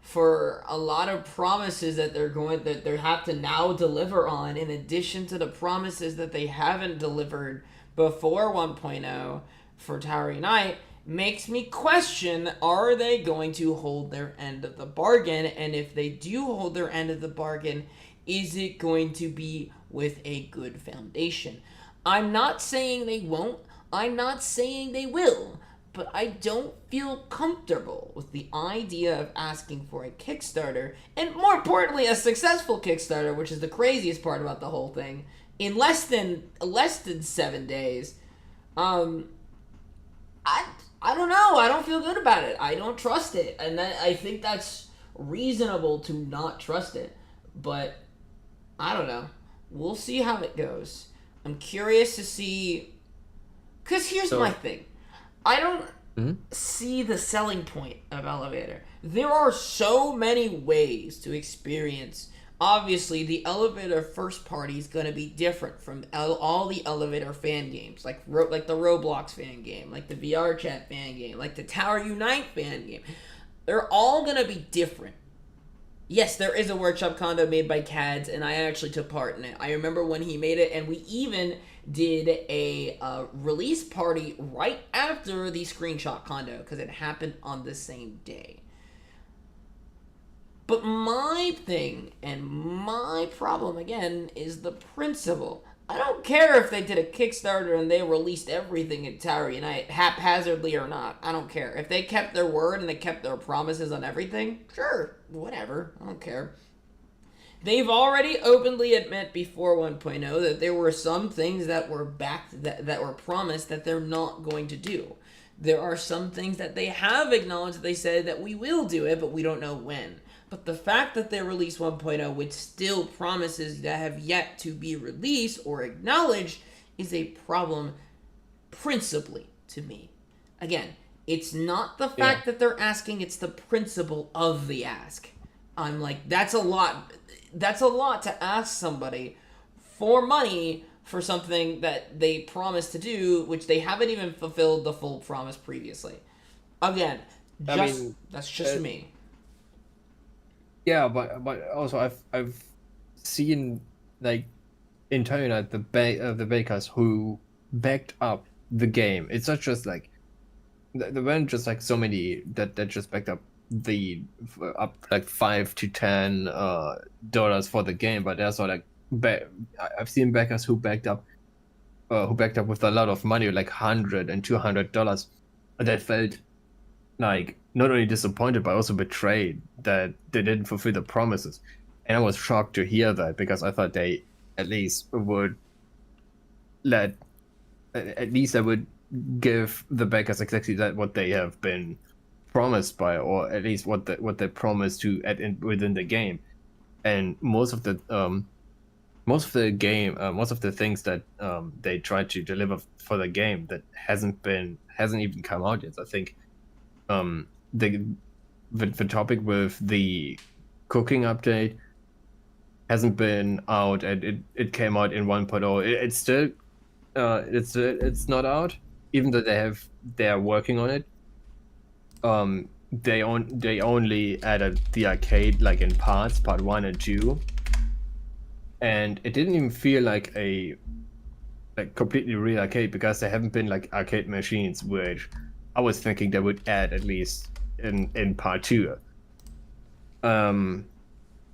for a lot of promises that they have to now deliver on, in addition to the promises that they haven't delivered before 1.0 for Tower Unite, makes me question, are they going to hold their end of the bargain? And if they do hold their end of the bargain, is it going to be with a good foundation? I'm not saying they won't. I'm not saying they will. But I don't feel comfortable with the idea of asking for a Kickstarter, and more importantly, a successful Kickstarter, which is the craziest part about the whole thing, in less than 7 days. I don't know. I don't feel good about it. I don't trust it. And I think that's reasonable to not trust it. But I don't know. We'll see how it goes. I'm curious to see... because here's my thing. I don't see the selling point of Elevator. There are so many ways to experience... obviously, the Elevator first party is going to be different from all the Elevator fan games, like the Roblox fan game, like the VR Chat fan game, like the Tower Unite fan game. They're all going to be different. Yes, there is a workshop condo made by Cads, and I actually took part in it. I remember when he made it, and we even did a release party right after the screenshot condo, because it happened on the same day. But my thing and my problem again is the principle. I don't care if they did a Kickstarter and they released everything in Tower Unite haphazardly or not. I don't care. If they kept their word and they kept their promises on everything, sure, whatever. I don't care. They've already openly admit before 1.0 that there were some things that were backed that were promised that they're not going to do. There are some things that they have acknowledged that they said that we will do it, but we don't know when. But the fact that they released 1.0 with still promises that have yet to be released or acknowledged is a problem principally to me. Again, it's not the fact that they're asking, it's the principle of the ask. I'm like, that's a lot to ask somebody for money for something that they promised to do, which they haven't even fulfilled the full promise previously. Again, that's just me. Yeah, but also I've seen like in China the bakers who backed up the game. It's not just like there weren't just like so many that just backed up up like $5 to $10 for the game, but there's like I've seen backers who backed up with a lot of money, like $100 and $200, that felt like not only disappointed but also betrayed that they didn't fulfill the promises. And I was shocked to hear that, because I thought they at least would give the backers exactly that what they have been promised by, or at least what they promised to add in within the game. And most of the things that they tried to deliver for the game that hasn't even come out yet. I think the topic with the cooking update hasn't been out, and it came out in 1.0. It's still it's not out, even though they are working on it. They only added the arcade like in part 1 and 2, and it didn't even feel like a completely real arcade, because there haven't been like arcade machines, which I was thinking they would add at least in part 2.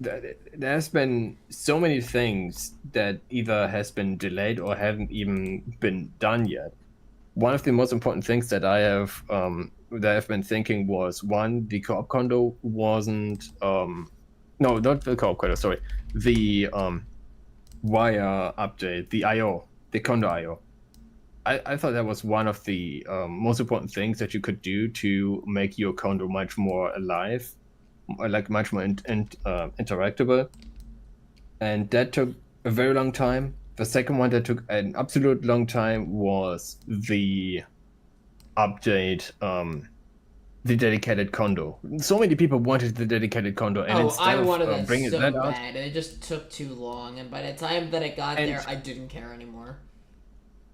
There's been so many things that either has been delayed or haven't even been done yet. One of the most important things that I've been thinking was, one, the co-op condo wasn't no, not the co-op condo, sorry, the wire update, the condo IO. I thought that was one of the most important things that you could do to make your condo much more alive, like much more interactable. And that took a very long time. The second one that took an absolute long time was the update, the dedicated condo. So many people wanted the dedicated condo, and instead I wanted of bringing so that bad, out, and it just took too long. And by the time that it got there, I didn't care anymore.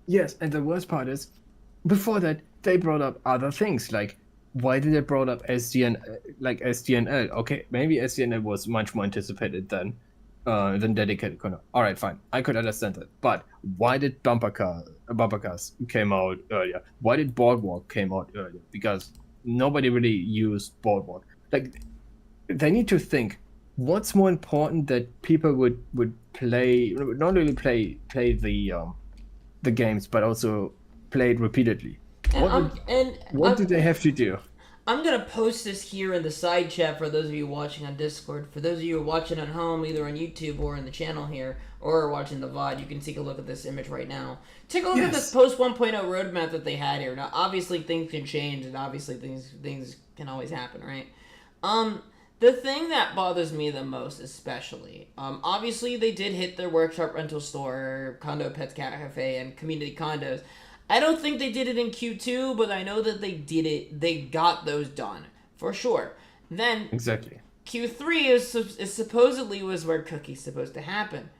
yes, and the worst part is, before that, they brought up other things. Like, why did they brought up SDNL? Okay, maybe SDNL was much more anticipated than dedicated condo. All right, fine, I could understand that. But why did bumper cars came out earlier? Why did Boardwalk came out earlier? Because nobody really used Boardwalk. Like, they need to think, what's more important that people would play, not only play the games, but also play it repeatedly. What do they have to do? I'm going to post this here in the side chat for those of you watching on Discord. For those of you watching at home, either on YouTube or in the channel here, or watching the VOD, you can take a look at this image right now. Take a look at this post 1.0 roadmap that they had here. Now, obviously, things can change, and obviously, things can always happen, right? The thing that bothers me the most, especially, obviously, they did hit their workshop rental store, Condo Pets Cafe, and community condos. I don't think they did it in Q2, but I know that they did it. They got those done for sure. Then Exactly. Q3 is supposedly was where cooking's supposed to happen.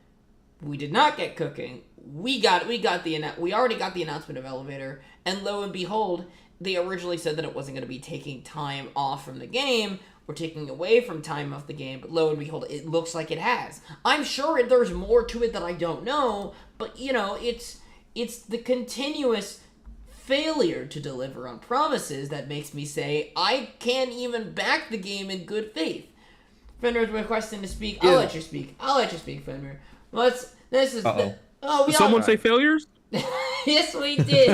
We did not get cooking. We already got the announcement of Elevator, and lo and behold, they originally said that it wasn't going to be taking time off from the game or taking away from time off the game, but lo and behold, it looks like it has. I'm sure there's more to it that I don't know, but it's the continuous failure to deliver on promises that makes me say I can't even back the game in good faith. Fenrir's requesting to speak. Yeah. I'll let you speak. Fenrir. This is. Uh-oh. Oh, we Did someone all. say failures? Yes, we did.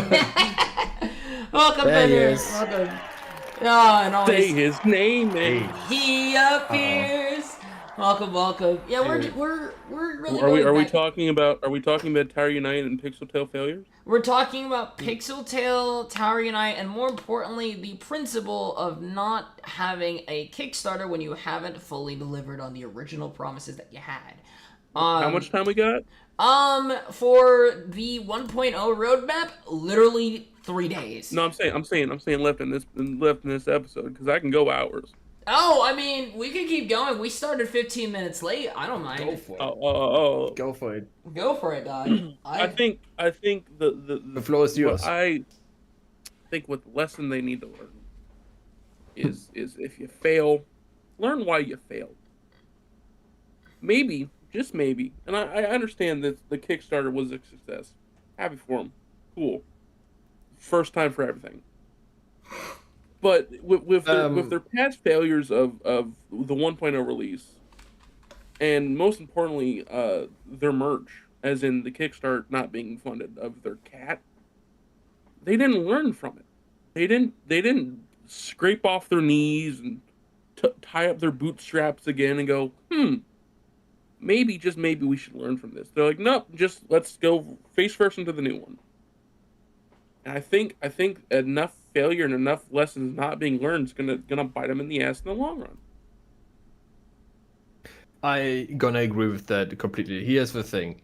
Welcome, There he Fenrir. is. Welcome. Oh, and Say always his name. And he appears. Welcome. Yeah, Hey. we're really. are we going back- talking about Tower Unite and Pixel Tail failures? We're talking about Pixel Tail, Tower Unite, and more importantly, the principle of not having a Kickstarter when you haven't fully delivered on the original promises that you had. How much time we got? For the 1.0 roadmap, literally 3 days. No, I'm saying left in this episode because I can go hours. Oh, I mean, we can keep going. We started 15 minutes late. I don't mind. Go for it. Oh. Go for it. Go for it, dog. I think The floor is yours. I think what the lesson they need to learn is if you fail, learn why you failed. Maybe, just maybe, and I understand that the Kickstarter was a success. Happy for them. Cool. First time for everything. But with their past failures of the 1.0 release, and most importantly, their merch, as in the Kickstarter not being funded of their cat, they didn't learn from it. They didn't scrape off their knees and tie up their bootstraps again and go, maybe, just maybe we should learn from this. They're like, nope, just let's go face first into the new one. And I think enough failure and enough lessons not being learned is gonna bite them in the ass in the long run. I gonna agree with that completely. Here's the thing.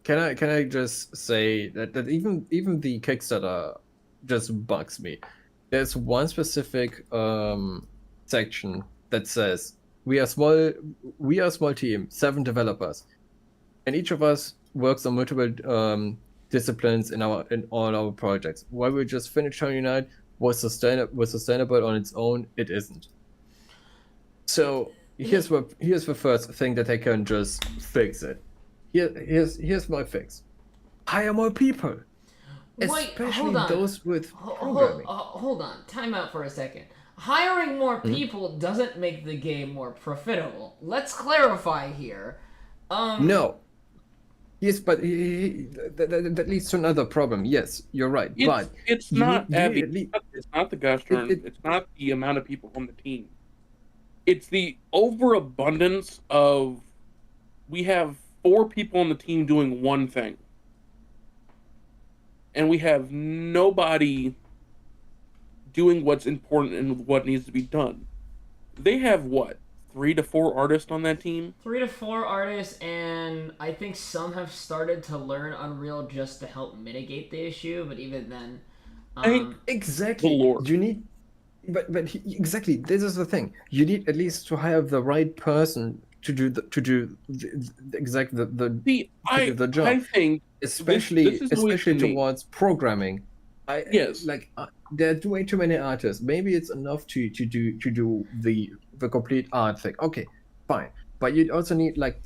Can I just say that even the Kickstarter just bugs me. There's one specific section that says we are a small team, 7 developers, and each of us works on multiple disciplines in all our projects. While we just finished Tower Unite was sustainable on its own, it isn't. So here's the first thing that I can just fix it. Here's my fix. Hire more people. Wait, Especially hold on. those with programming. Hold on. Time out for a second. Hiring more people doesn't make the game more profitable. Let's clarify here. No. Yes, but that leads to another problem. Yes, you're right. But It's you not need Abby. at least- It's not the gosh darn. It- It's not the amount of people on the team. It's the overabundance of. We have 4 people on the team doing one thing, and we have nobody doing what's important and what needs to be done. They have what, 3 to 4 artists on that team? 3 to 4 artists, and I think some have started to learn Unreal just to help mitigate the issue. But even then, Exactly. The Lord. You need, exactly. This is the thing. You need at least to hire the right person to do the job. I think Especially this is the way to me. towards programming. Yes. There are way too many artists. Maybe it's enough to do the complete art thing. Okay, fine. But you also need like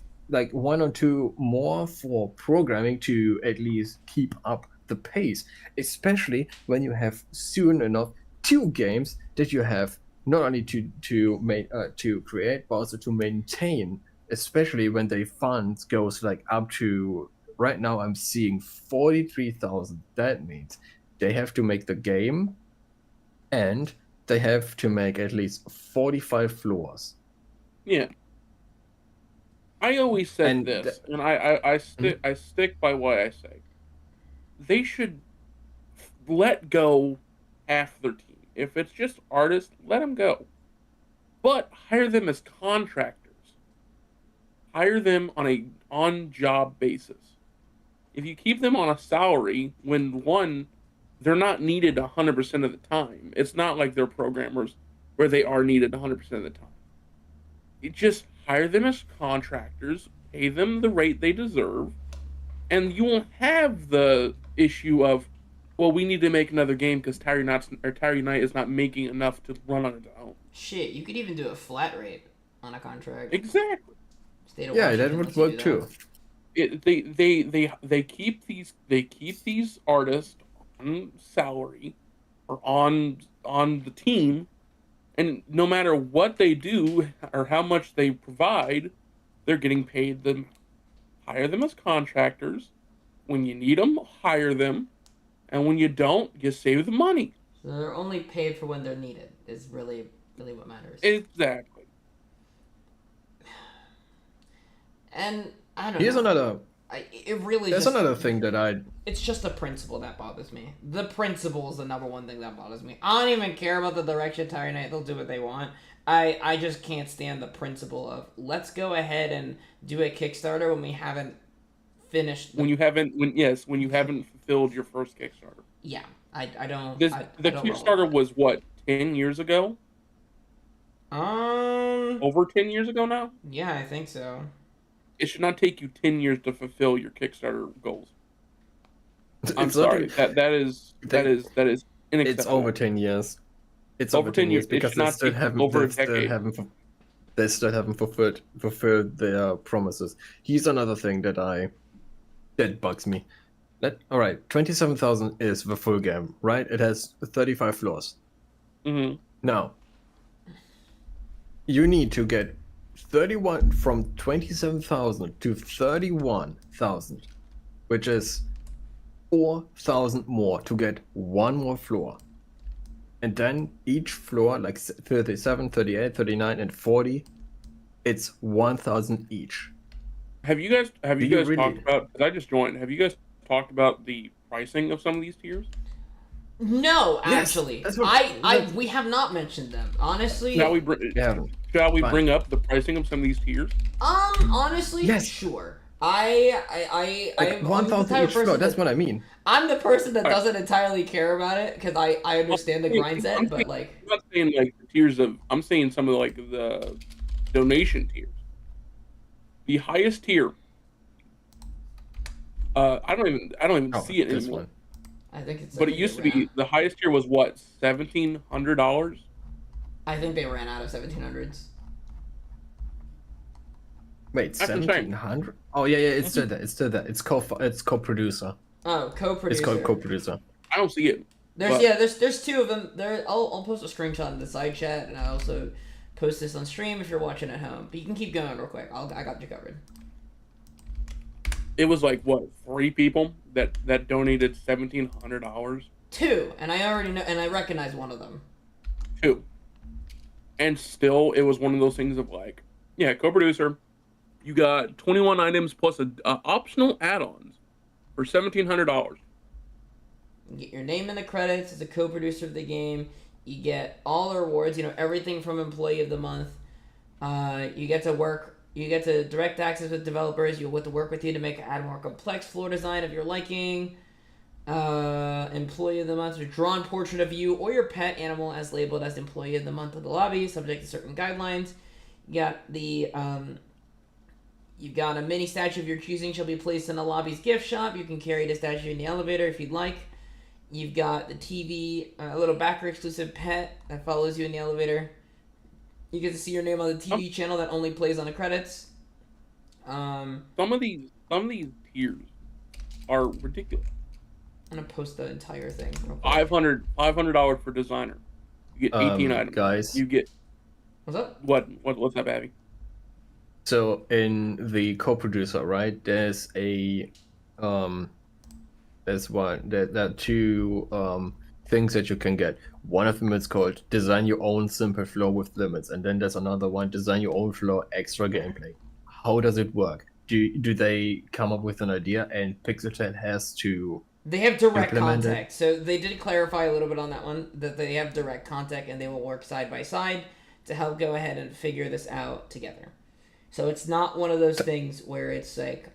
1 or 2 more for programming to at least keep up the pace. Especially when you have soon enough 2 games that you have not only to create but also to maintain. Especially when the funds goes up to, right now I'm seeing 43,000. That means they have to make the game, and they have to make at least 45 floors. Yeah. I always said And this, and I stick by what I say. They should let go half their team. If it's just artists, let them go. But hire them as contractors. Hire them on a on-job basis. If you keep them on a salary, they're not needed 100% of the time. It's not like they're programmers where they are needed 100% of the time. You just hire them as contractors, pay them the rate they deserve, and you won't have the issue of, well, we need to make another game because Tower Unite is not making enough to run on its own. shit, you could even do a flat rate on a contract. Exactly. State of Yeah, that Washington would lets you work do that. too. They keep these artists on salary or on the team, And no matter what they do or how much they provide, they're getting paid them. Hire them as contractors. When you need them, hire them. And when you don't, you save the money. So they're only paid for when they're needed. Is really what matters. Exactly. And I don't Here's know. another. It really. There's just, another thing that I. It's just the principle that bothers me. The principle is the number one thing that bothers me. I don't even care about the direction Tire Knight. They'll do what they want. I just can't stand the principle of let's go ahead and do a Kickstarter when we haven't finished. When you haven't fulfilled your first Kickstarter. Yeah, I don't. The I don't Kickstarter was what, 10 years ago? Over 10 years ago now? Yeah, I think so. It should not take you 10 years to fulfill your Kickstarter goals. I'm It's sorry. not- That is inacceptable. It's over 10 years. It's Over over 10 years It because should not take over a decade. They still haven't fulfilled their promises. Here's another thing that bugs me. All right, 27,000 is the full game, right? It has 35 floors. Mm-hmm. Now, you need to get 31 from 27,000 to 31,000, which is 4,000 more to get one more floor. And then each floor, like 37, 38, 39, and 40, it's 1,000 each. Have you guys really- talked about? Because I just joined. Have you guys talked about the pricing of some of these tiers? No, Yes, actually, that's what- we have not mentioned them. Honestly, Shall we haven't. Fine. bring up the pricing of some of these tiers? honestly, Yes. sure. I Like am 1,000 each floor, that's what I mean. I'm the person that Alright. doesn't entirely care about it because I understand the grind set, but like I'm not saying like the tiers of. I'm saying some of like the donation tiers. The highest tier. I don't even Oh, see it this anymore. one. I think it's. But it used to be the highest tier was what, $1,700. I think they ran out of 1700s. Wait, That's what I'm saying. 1,700? Oh yeah, it's still there. It's still there. It's co-producer. Oh, co-producer. It's called co-producer. I don't see it. There's but- there's two of them. I'll post a screenshot in the side chat, and I also post this on stream if you're watching at home. But you can keep going real quick. I got you covered. It was like what, 3 people that donated $1,700. Two, and I already know, and I recognize one of them. 2. And still, it was one of those things of like, yeah, co-producer, you got 21 items plus a optional add-ons for $1,700. You get your name in the credits as a co-producer of the game. You get all the rewards. You know, everything from Employee of the Month. You get to work. You get to direct access with developers. You'll get to work with you to add more complex floor design of your liking. Employee of the Month, a drawn portrait of you or your pet animal as labeled as Employee of the Month of the lobby, subject to certain guidelines. You got the you've got a mini statue of your choosing shall be placed in the lobby's gift shop. You can carry the statue in the elevator if you'd like. You've got the TV, a little backer exclusive pet that follows you in the elevator. You get to see your name on the TV channel that only plays on the credits. Some of these tiers are ridiculous. I'm gonna post the entire thing. real quick. $500 for designer. You get 18 items. Guys. You get What's up? what's up, Abby? So in the co-producer, right? There's a there are two things that you can get. One of them is called design your own simple floor with limits, and then there's another one, design your own floor extra gameplay. How does it work? Do they come up with an idea and Pixelted has to They have direct implement it? contact. So they did clarify a little bit on that one, that they have direct contact and they will work side by side to help go ahead and figure this out together. So it's not one of those things where it's like,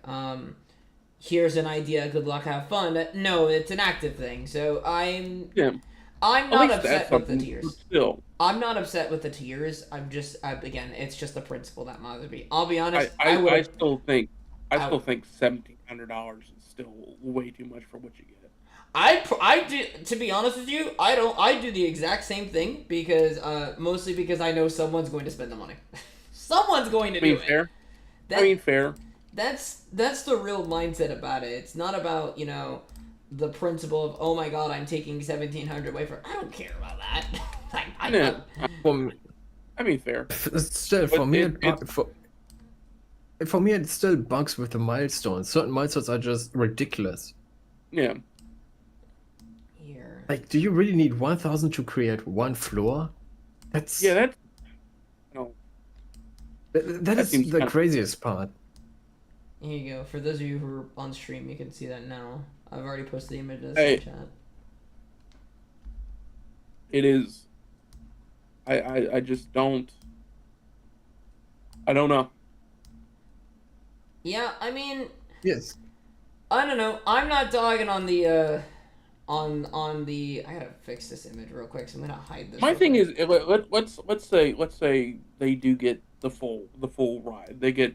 here's an idea, good luck, have fun. No, it's an active thing. So I'm At not least upset that's with the something, tiers. but Still, I'm not upset with the tiers. Again, it's just the principle that bothers me. I'll be honest. I still think $1,700 is still way too much for what you get. I do, to be honest with you, I do the exact same thing because mostly because I know someone's going to spend the money. Someone's going to do it. Fair. That- Fair. That's the real mindset about it. It's not about, the principle of, oh my god, I'm taking 1,700 away from. I don't care about that. I Yeah. For, I mean, fair. still, for But me, it's- for me, it still bugs with the milestones. Certain milestones are just ridiculous. Yeah. Here. Like, do you really need 1,000 to create one floor? That's Yeah, that's no. that is seems the kind of- craziest part. Here you go. For those of you who are on stream, you can see that now. I've already posted the images Hey. in chat. It is. I just don't. I don't know. Yeah, I mean, Yes. I don't know. I'm not dogging on the on the. I gotta fix this image real quick, so I'm gonna hide this. My real thing quick. is, let's say they do get the full ride. They get,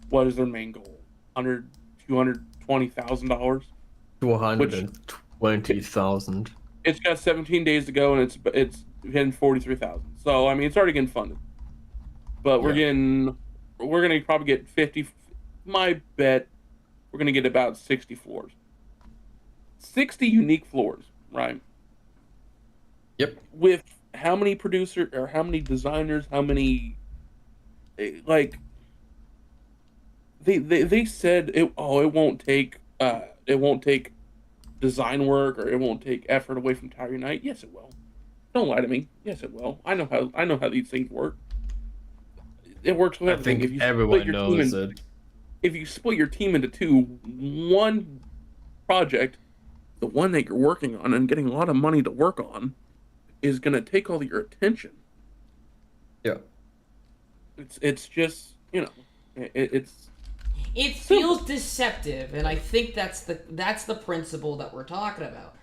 what is their main goal? $220,000. $220,000. It's got 17 days to go, and it's hitting 43,000. So I mean, it's already getting funded. But we're gonna probably get 50. My bet, we're gonna get about 60 floors. 60 unique floors, right? Yep. With how many producers or how many designers, how many, like, they said it won't take design work, or it won't take effort away from Tower Unite. Yes, it will. Don't lie to me. Yes, it will. I know how these things work. It works with I everything. think If you split everyone your knows team it. if you split your team into two, one project, the one that you're working on and getting a lot of money to work on, is gonna take all your attention. Yeah. It's just, it's It feels deceptive, and I think that's the principle that we're talking about.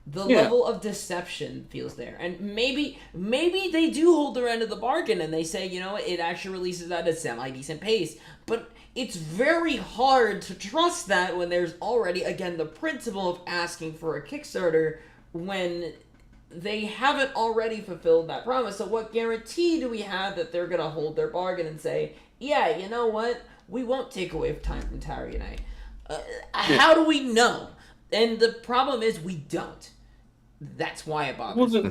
The Yeah. level of deception feels there, and maybe they do hold their end of the bargain, and they say, it actually releases at a semi-decent pace. But it's very hard to trust that when there's already, again, the principle of asking for a Kickstarter when they haven't already fulfilled that promise. So what guarantee do we have that they're gonna hold their bargain and say, yeah, you know what? We won't take away time from Tower Unite. How do we know? And the problem is we don't. That's why it bothers me.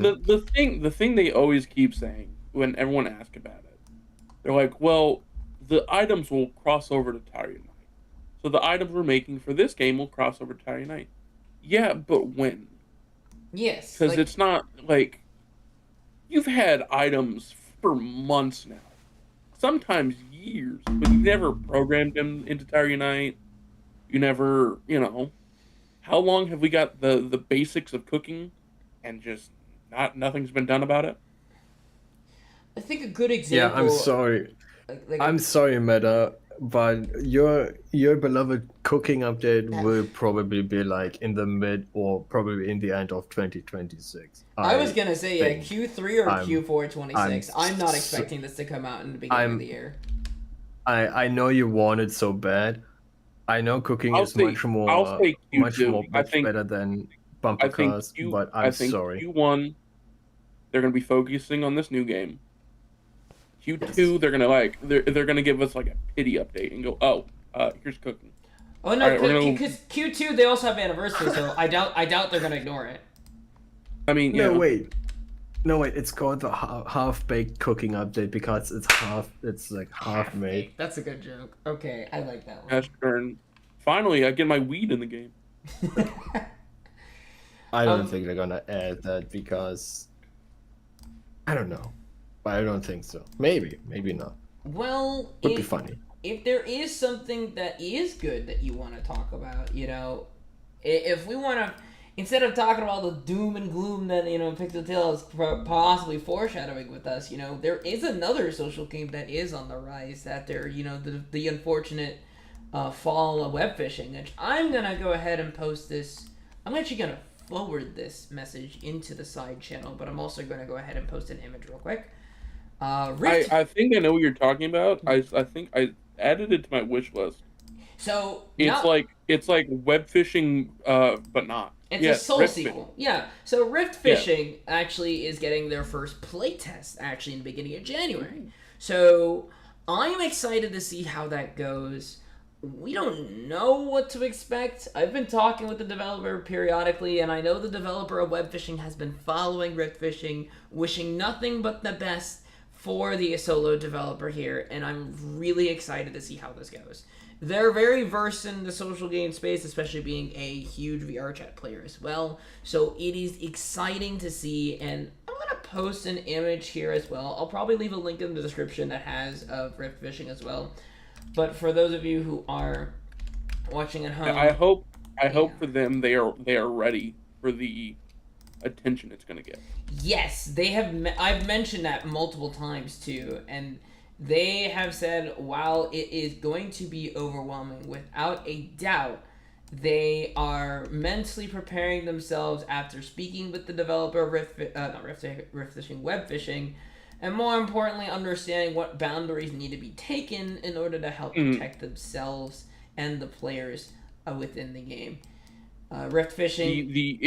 the thing they always keep saying when everyone asks about it, they're like, well, the items will cross over to Tower Unite. So the items we're making for this game will cross over to Tower Unite. Yeah, but when? Yes. Because it's not like you've had items for months now, sometimes years, but you've never programmed them into Tower Unite. You never, how long have we got the basics of cooking, and just nothing's been done about it? I think a good Yeah, example. I'm sorry. Like, I'm sorry, Meta, but your beloved cooking update will probably be like in the mid or probably in the end of 2026. I was gonna say think Q3 or I'm- Q4 26. I'm not so- expecting this to come out in the beginning of the year. I know you want it so bad. I know cooking I'll is say much more Q2. much better than bumper I think cars, but I'm sorry. Q1, they're gonna be focusing on this new game. Q2, they're gonna they're gonna give us like a pity update and go, here's cooking. Oh no, Alright, we're gonna- because Q2 they also have anniversary, so I doubt they're gonna ignore it. I mean, No, wait. No, wait. It's called the half-baked cooking update because it's like half made. That's a good joke. Okay, I like that one. Ash turn. Finally, I get my weed in the game. I don't Um, think they're gonna add that because I don't know, but I don't think so. Maybe not. Well, Would be funny. if there is something that is good that you want to talk about, if we want to, instead of talking about the doom and gloom that Pixel Tail is possibly foreshadowing with us, there is another social game that is on the rise. That the unfortunate fall of web phishing. And I'm gonna go ahead and post this. I'm actually gonna forward this message into the side channel, but I'm also gonna go ahead and post an image real quick. Rift. I think I know what you're talking about. I think I added it to my wish list. So It's like web phishing, but not. It's Yeah, a Soul Rift sequel. Yeah. So Rift Fishing actually is getting their first playtest actually in the beginning of January. So I'm excited to see how that goes. we don't know what to expect. I've been talking with the developer periodically, and I know the developer of Web Fishing has been following Rift Fishing, wishing nothing but the best for the solo developer here, and I'm really excited to see how this goes. They're very versed in the social game space, especially being a huge VR chat player as well. So it is exciting to see, and I'm going to post an image here as well. I'll probably leave a link in the description that has of Rift Fishing as well. But for those of you who are watching at home, I hope for them they are ready for the attention it's going to get. yes, they have. I've mentioned that multiple times too, and they have said while it is going to be overwhelming, without a doubt, they are mentally preparing themselves after speaking with the developer of Rift Fishing, Web Fishing, and more importantly, understanding what boundaries need to be taken in order to help protect themselves and the players within the game. Rift Fishing. The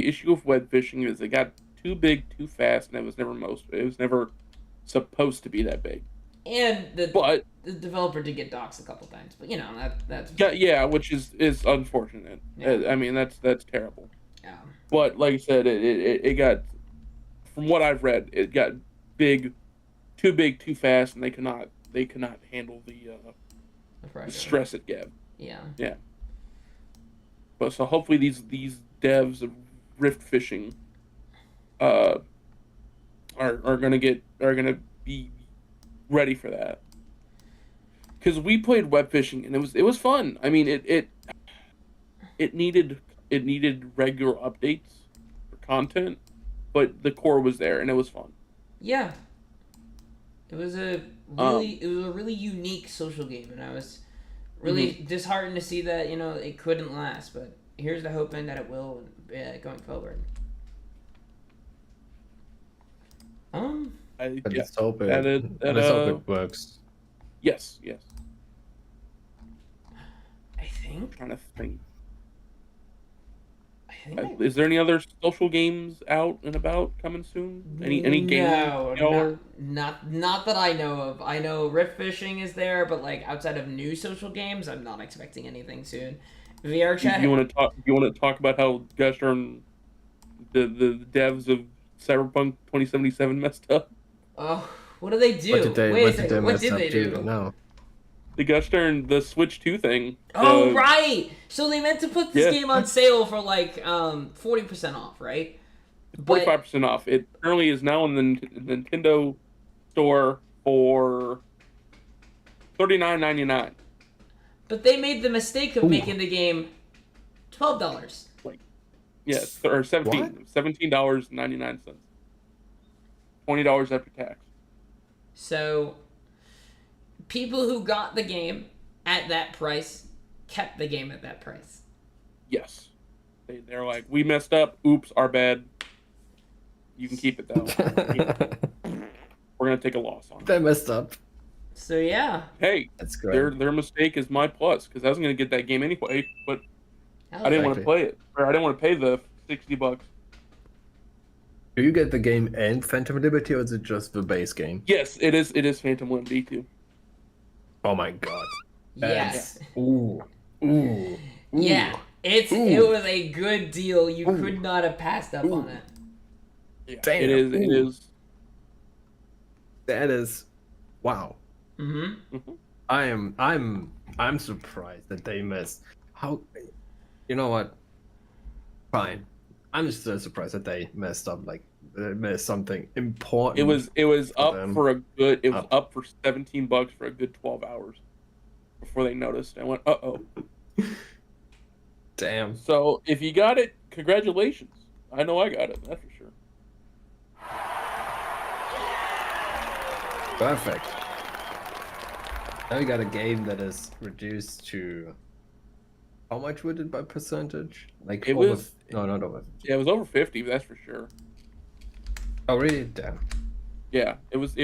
issue of Web Fishing is it got too big too fast, and it was never supposed to be that big. And the developer did get doxxed a couple times, but that's yeah, which is unfortunate. Yeah. I mean that's terrible. Yeah. But like I said, it got, from what I've read, it got big too fast, and they could not handle the stress it gave. Yeah. Yeah. But so hopefully these devs of Rift Fishing are gonna be ready for that, because we played Web Fishing and it was fun. I mean it needed regular updates for content, but the core was there and it was fun. Yeah. It was a really unique social game, and I was really disheartened to see that it couldn't last. But here's the hoping that it will going forward. Let's hope it works. Yes. I think. I'm trying to think. I Is there any other social games out and about coming soon? Any games? No, not that I know of. I know Rift Fishing is there, but like outside of new social games, I'm not expecting anything soon. VR chat. You want to talk about how Guster and the devs of Cyberpunk 2077 messed up? Oh, what do they do? Wait a second. What did they do? No. The Guster and the Switch 2 thing. Oh, right! So they meant to put this game on sale for like 40% off, right? 45% off. It currently is now in the Nintendo store for $39.99. But they made the mistake of making the game $12. Yes, or $17.99. $20 after tax. So people who got the game at that price kept the game at that price. Yes. They're like, we messed up. Oops, our bad. You can keep it though. We're gonna take a loss on it. They messed up. So yeah. Hey, that's great. Their mistake is my plus, because I was gonna get that game anyway, but I didn't want to Exactly. play it, or I didn't want to pay the $60. Do you get the game and Phantom Liberty, or is it just the base game? Yes, it is. It is Phantom Liberty too. Oh my god. Yes. Ooh. Yeah. It was a good deal. You could not have passed up on it. Yeah, Damn. It is. That is, wow. Mm-hmm. I'm surprised that they missed. How? You know what? Fine. I'm just so surprised that they messed up. Like they missed something important. It was up them. for a good. It was up for $17 for a good 12 hours before they noticed. I went, uh-oh. Damn. So if you got it, congratulations. I know I got it. That's for sure. Perfect. Now we got a game that is reduced to. How much would it by percentage? Like It over, was- no, not over. Yeah, it was over 50. That's for sure. Oh really? Damn. Yeah, it was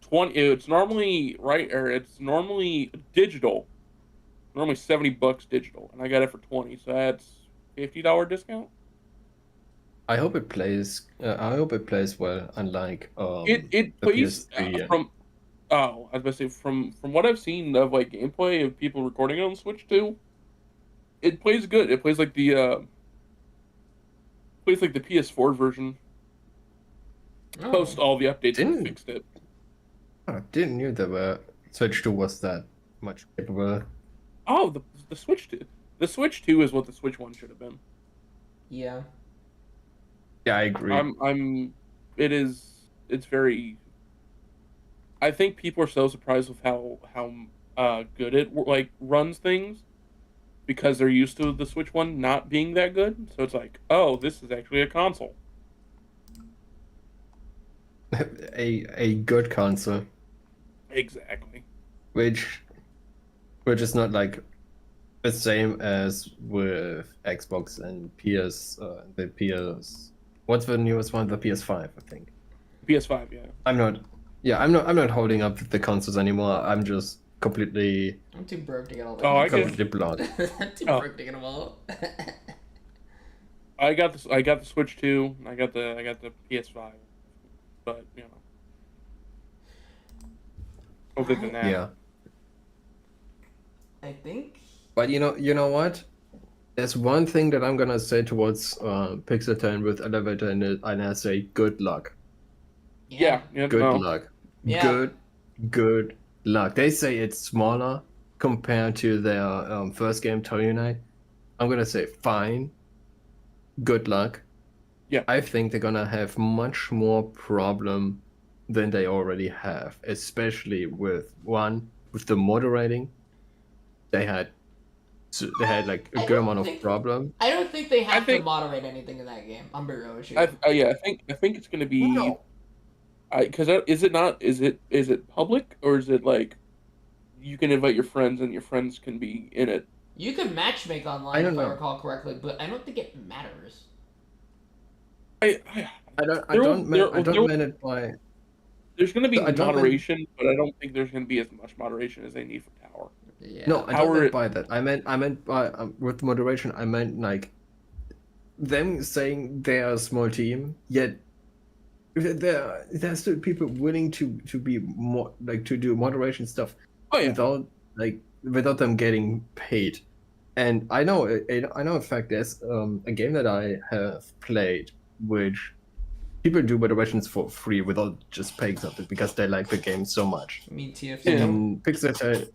20. It's normally it's normally digital. Normally $70 digital, and I got it for 20. So that's $50 discount. I hope it plays. I hope it plays well. Unlike It the plays PS3, Oh, I was about to say from what I've seen of like gameplay of people recording it on Switch 2, it plays good. It plays like the PS4 version. Post Oh, all the updates and Didn't fixed it. didn't knew that Switch 2 was that much capable. Oh, the Switch 2. The Switch 2 is what the Switch 1 should have been. yeah. Yeah, I agree. It's very. I think people are so surprised with how good it like runs things because they're used to the Switch 1 not being that good. So it's like, oh, this is actually a console. a good console, Exactly. which which is not like the same as with Xbox and the PS. What's the newest one? The PS5, I think. PS5, yeah. I'm not. Yeah, I'm not holding up the consoles anymore. I'm just completely I'm too broke to get all Oh, I that. get- completely blocked. I'm too Oh. broke to get them all. I got this. I got the Switch 2. I got the PS5. But other than that, Yeah, I think. but you know what? There's one thing that I'm gonna say towards Pixel 10 with Elevator, and I say good luck. yeah, Good no. luck. Yeah. Good luck. They say it's smaller compared to their first game, Toy Unite. I'm gonna say fine. Good luck. Yeah. I think they're gonna have much more problem than they already have, especially with the moderating. They had like a I good don't amount of think- problem. I don't think they have think- to moderate anything in that game. I'm be real with you. Yeah, I think it's gonna be. No. Because is it not? Is it public or is it like you can invite your friends and your friends can be in it? You can matchmake I online don't if I know. recall correctly, but I don't think it matters. I I There will- don't there- mean it by. there's gonna be I don't moderation, but I don't think there's gonna be as much moderation as they need for Tower. Yeah. No, I How don't are mean it- by that. I meant by with moderation. I meant like them saying they are a small team, yet there's still people willing to be more like to do moderation stuff Oh yeah, without them getting paid. And I know in fact there's a game that I have played which people do moderations for free without just paying something because they like the game so much. You mean TF2? Yeah. In Pixel,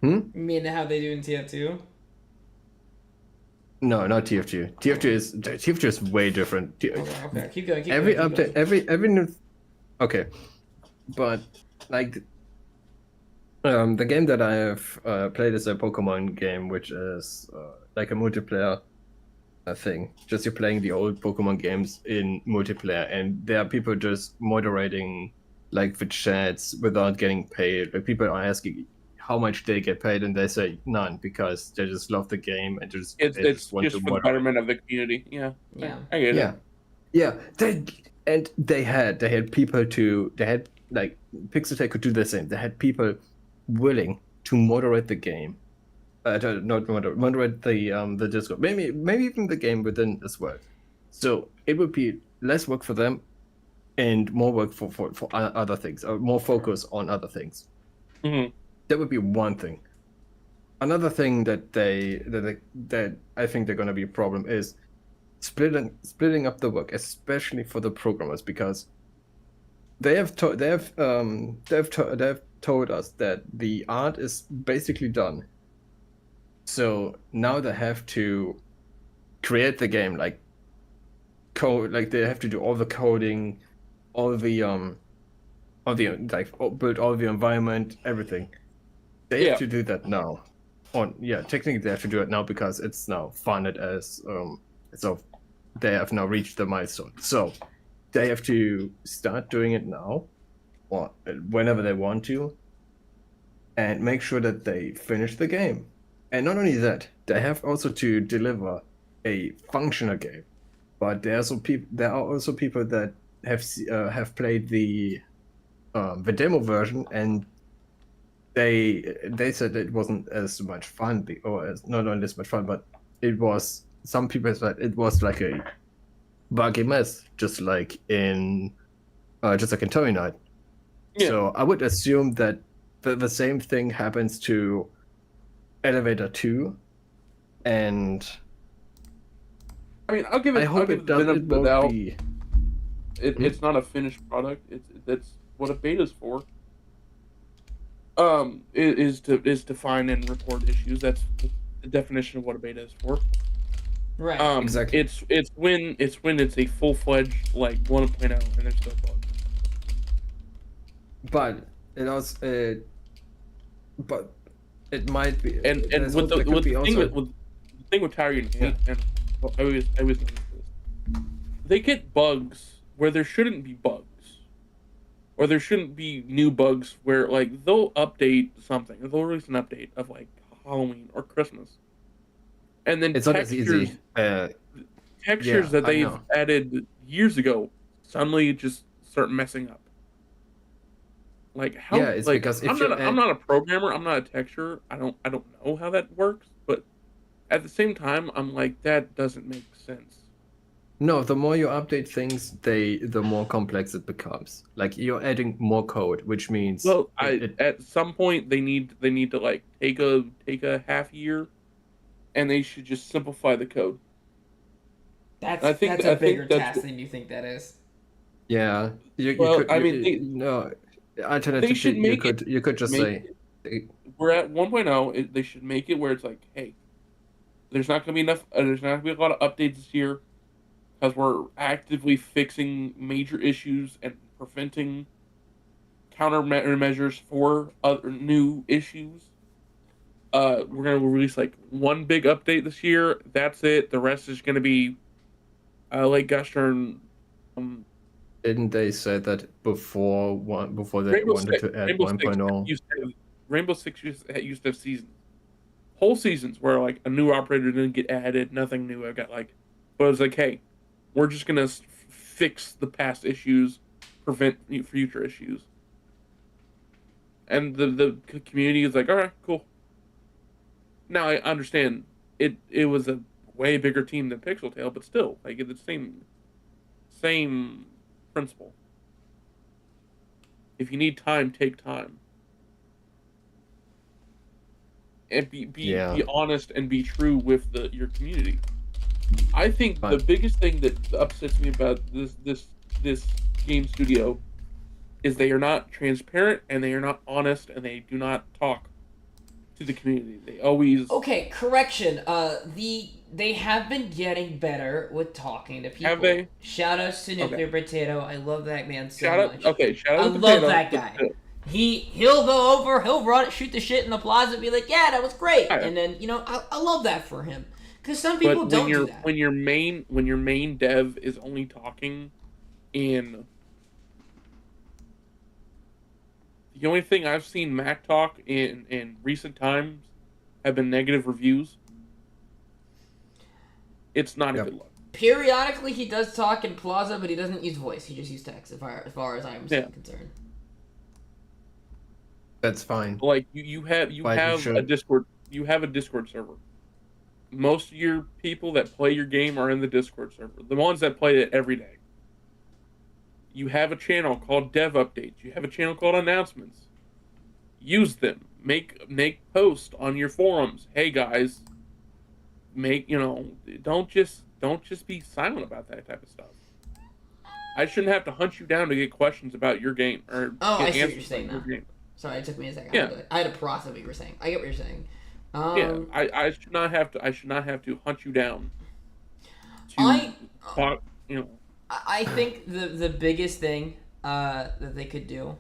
You mean how they do in TF2? no, not TF2. TF2 is way different. Okay. Keep going. Keep Every going, keep update, every new. Okay, but like, the game that I have played is a Pokemon game, which is like a multiplayer thing. Just you're playing the old Pokemon games in multiplayer, and there are people just moderating like the chats without getting paid. Like people are asking how much they get paid, and they say none because they just love the game and it's they it's want just to for the moderate. betterment of the community. Yeah, Yeah. I get Yeah, it. yeah. They had people they had like Pixeltech could do the same. They had people willing to moderate the game, not moderate the Discord. Maybe even the game within as well. So it would be less work for them, and more work for other things, or more focus on other things. Mhm. That would be one thing. Another thing that I think they're gonna be a problem is splitting up the work, especially for the programmers, because they have told us that the art is basically done. So now they have to create the game, like code, like they have to do all the coding, all the build all the environment, everything. They Yeah. have to do that now. Technically they have to do it now because it's now funded as so they have now reached the milestone. So they have to start doing it now, or whenever they want to, and make sure that they finish the game. And not only that, they have also to deliver a functional game. But there are also people that have played the demo version, and they said it wasn't as much fun, or as not only as much fun, but it was. Some people said it was like a buggy mess, just like in Toy Night. Yeah. So I would assume that the same thing happens to Elevator 2, and I mean, I'll give I it. I'll hope give it it the benefit of the won't doubt. be. It's not a finished product. That's what a beta's for. Is to find and report issues. That's the definition of what a beta is for. Right. Exactly. It's when it's a full-fledged like 1.0 and there's still bugs. But it also, but it might be. And there's with also- the there could be thing also- with the thing with Tower Unit 8, and I always notice this, they get bugs where there shouldn't be bugs, or there shouldn't be new bugs where like they'll update something, they'll release an update of like Halloween or Christmas, and then It's not as easy. textures Yeah, that I they've know. added years ago suddenly just start messing up. Like how? Yeah, it's like, because if I'm you not. I'm not a programmer. I'm not a texturer. I don't know how that works. But at the same time, I'm like that doesn't make sense. No, the more you update things, the more complex it becomes. Like you're adding more code, which means Well, it- at some point they need to like take a half year, and they should just simplify the code. That's I think- that's I a think bigger that's- task than you think that is. yeah. You Well, could. I mean, no. Alternatively, should you make could just make say, We're at 1.0. They should make it where it's like, hey, there's not gonna be enough. There's not gonna be a lot of updates this year because we're actively fixing major issues and preventing countermeasures for other new issues. We're gonna release like one big update this year. That's it. The rest is gonna be like Guster and didn't they say that before they Rainbow wanted Six. to add Rainbow Six 1.0? Rainbow Six used to have seasons, whole seasons where like a new operator didn't get added, nothing new. I got like, but it was like, hey, we're just gonna fix the past issues, prevent future issues, and the community is like, all right, cool. Now I understand it was a way bigger team than Pixel Tail, but still, like it's the same principle. If you need time, take time. And be honest and be true with your community. I think the biggest thing that upsets me about this game studio is they are not transparent and they are not honest and they do not talk to the community. They always Okay, correction. They have been getting better with talking to people. Have they? Shout outs to Nuclear Potato. I love that man so shout much. out. Okay, shout out. I to love Potato, that guy. He'll go over, he'll run, shoot the shit in the plaza, and be like, yeah, that was great. Yeah. And then I love that for him because some people But don't do that. when your main dev is only talking in the only thing I've seen Mac talk in recent times have been negative reviews. It's not a good look. Periodically, he does talk in Plaza, but he doesn't use voice. He just uses text, as far as I'm concerned. That's fine. Like you have a Discord server. Most of your people that play your game are in the Discord server. The ones that play it every day. You have a channel called Dev Updates. You have a channel called Announcements. Use them. Make posts on your forums. Hey guys, don't just be silent about that type of stuff. I shouldn't have to hunt you down to get questions about your game or I get see what you're answers saying about now. your game. Sorry, it took me a second. Yeah. I had to process what you were saying. I get what you're saying. I should not have to hunt you down. I Talk, I think the biggest thing that they could do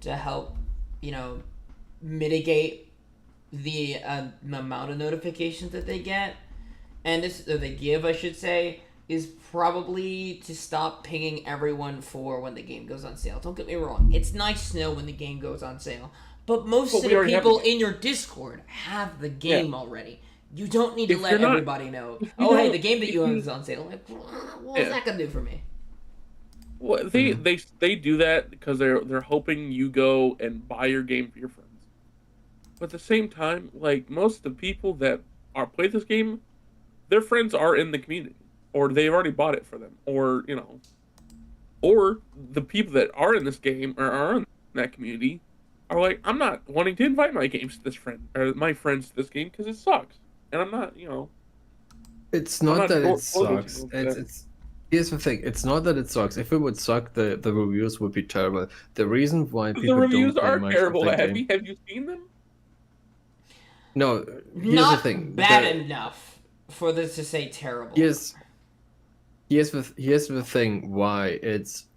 to help, mitigate the amount of notifications that they get, and they give, I should say, is probably to stop pinging everyone for when the game goes on sale. Don't get me wrong; it's nice to know when the game goes on sale, but most of the people in your Discord have the game already. You don't need to let everybody know. Oh, hey, the game that you own is on sale. Like, what's that gonna do for me? Well, they do that because they're hoping you go and buy your game for your friends. But at the same time, like most of the people that play this game, their friends are in the community, or they've already bought it for them, or or the people that are in this game are on. in that community are like, I'm not wanting to invite my games to this friend or my friends to this game because it sucks, and I'm not, It's I'm not not that it forcing sucks. them to It's here's the thing. It's not that it sucks. If it would suck, the reviews would be terrible. The reason why The people reviews don't play are much of terrible, the Abby. game. Have you seen them? No, here's the Not thing. bad enough for this to say terrible. Here's the thing why it's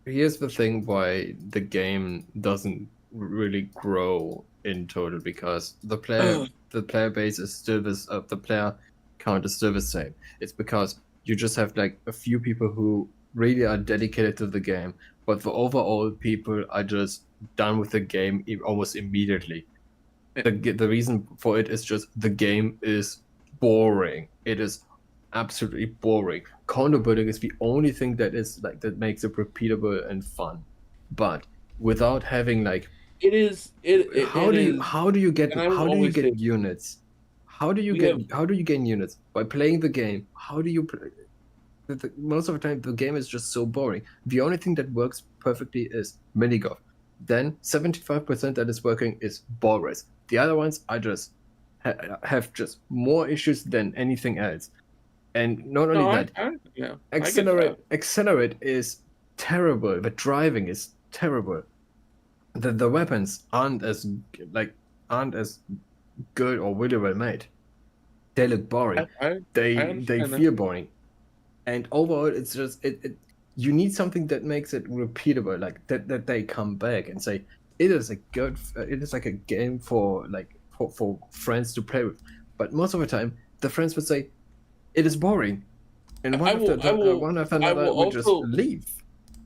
here's the thing why the game doesn't really grow in total, because the player base is still the player count is still the same. It's because you just have like a few people who really are dedicated to the game, but the overall people are just done with the game almost immediately. The reason for it is just the game is boring. It is absolutely boring. Condo building is the only thing that is like that makes it repeatable and fun. But without having like It is. how do you get and I will how do you always get say- units? How do you We get have- how do you gain units? By playing the game. How do you play? Most of the time the game is just so boring. The only thing that works perfectly is minigolf. Then 75% that is working is ball race. The other ones are just have just more issues than anything else. And not only No, that, I get that. Accelerate is terrible. The driving is terrible. The weapons aren't as good or really well made. They look boring. I They understand that. feel boring. And overall, it's just you need something that makes it repeatable, like that they come back and say it is like a game for friends to play with. But most of the time, the friends would say it is boring, and one after another would just leave.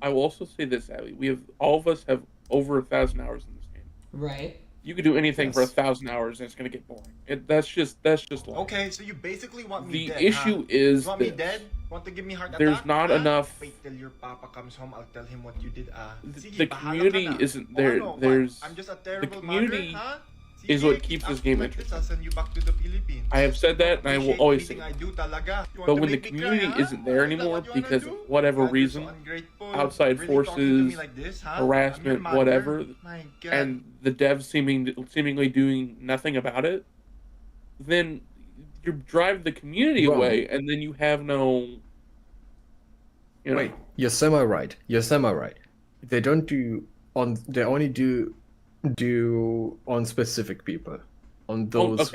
I will also say this, Abby. All of us have over 1,000 hours in this game. Right. You could do anything for Yes. 1,000 hours, and it's gonna get boring. That's just life. Okay, so you basically want me The dead, issue huh? is You want me this. dead? Want to give me heart There's attack? not huh? enough- Wait till your papa comes home, I'll tell him what you did, Sige, The bahala community ka na. isn't O there. ano, what? There's I'm just a terrible community mother, huh? is Sige, what keep keeps this acting game like this, interesting. I'll send you back to the Philippines. I have said that, and I will Appreciate always say everything that. I do talaga. You want But to when the make me cry, community huh? isn't there Is that anymore what you wanna because do? of whatever God, you're reason, so ungrateful. outside Really talking to me forces, like this, huh? harassment, I'm your mother? whatever, My God. and the devs seemingly doing nothing about it, then you drive the community Wrong. away, and then you have no. Wait, you're semi right. They don't do on. They only do on specific people, on those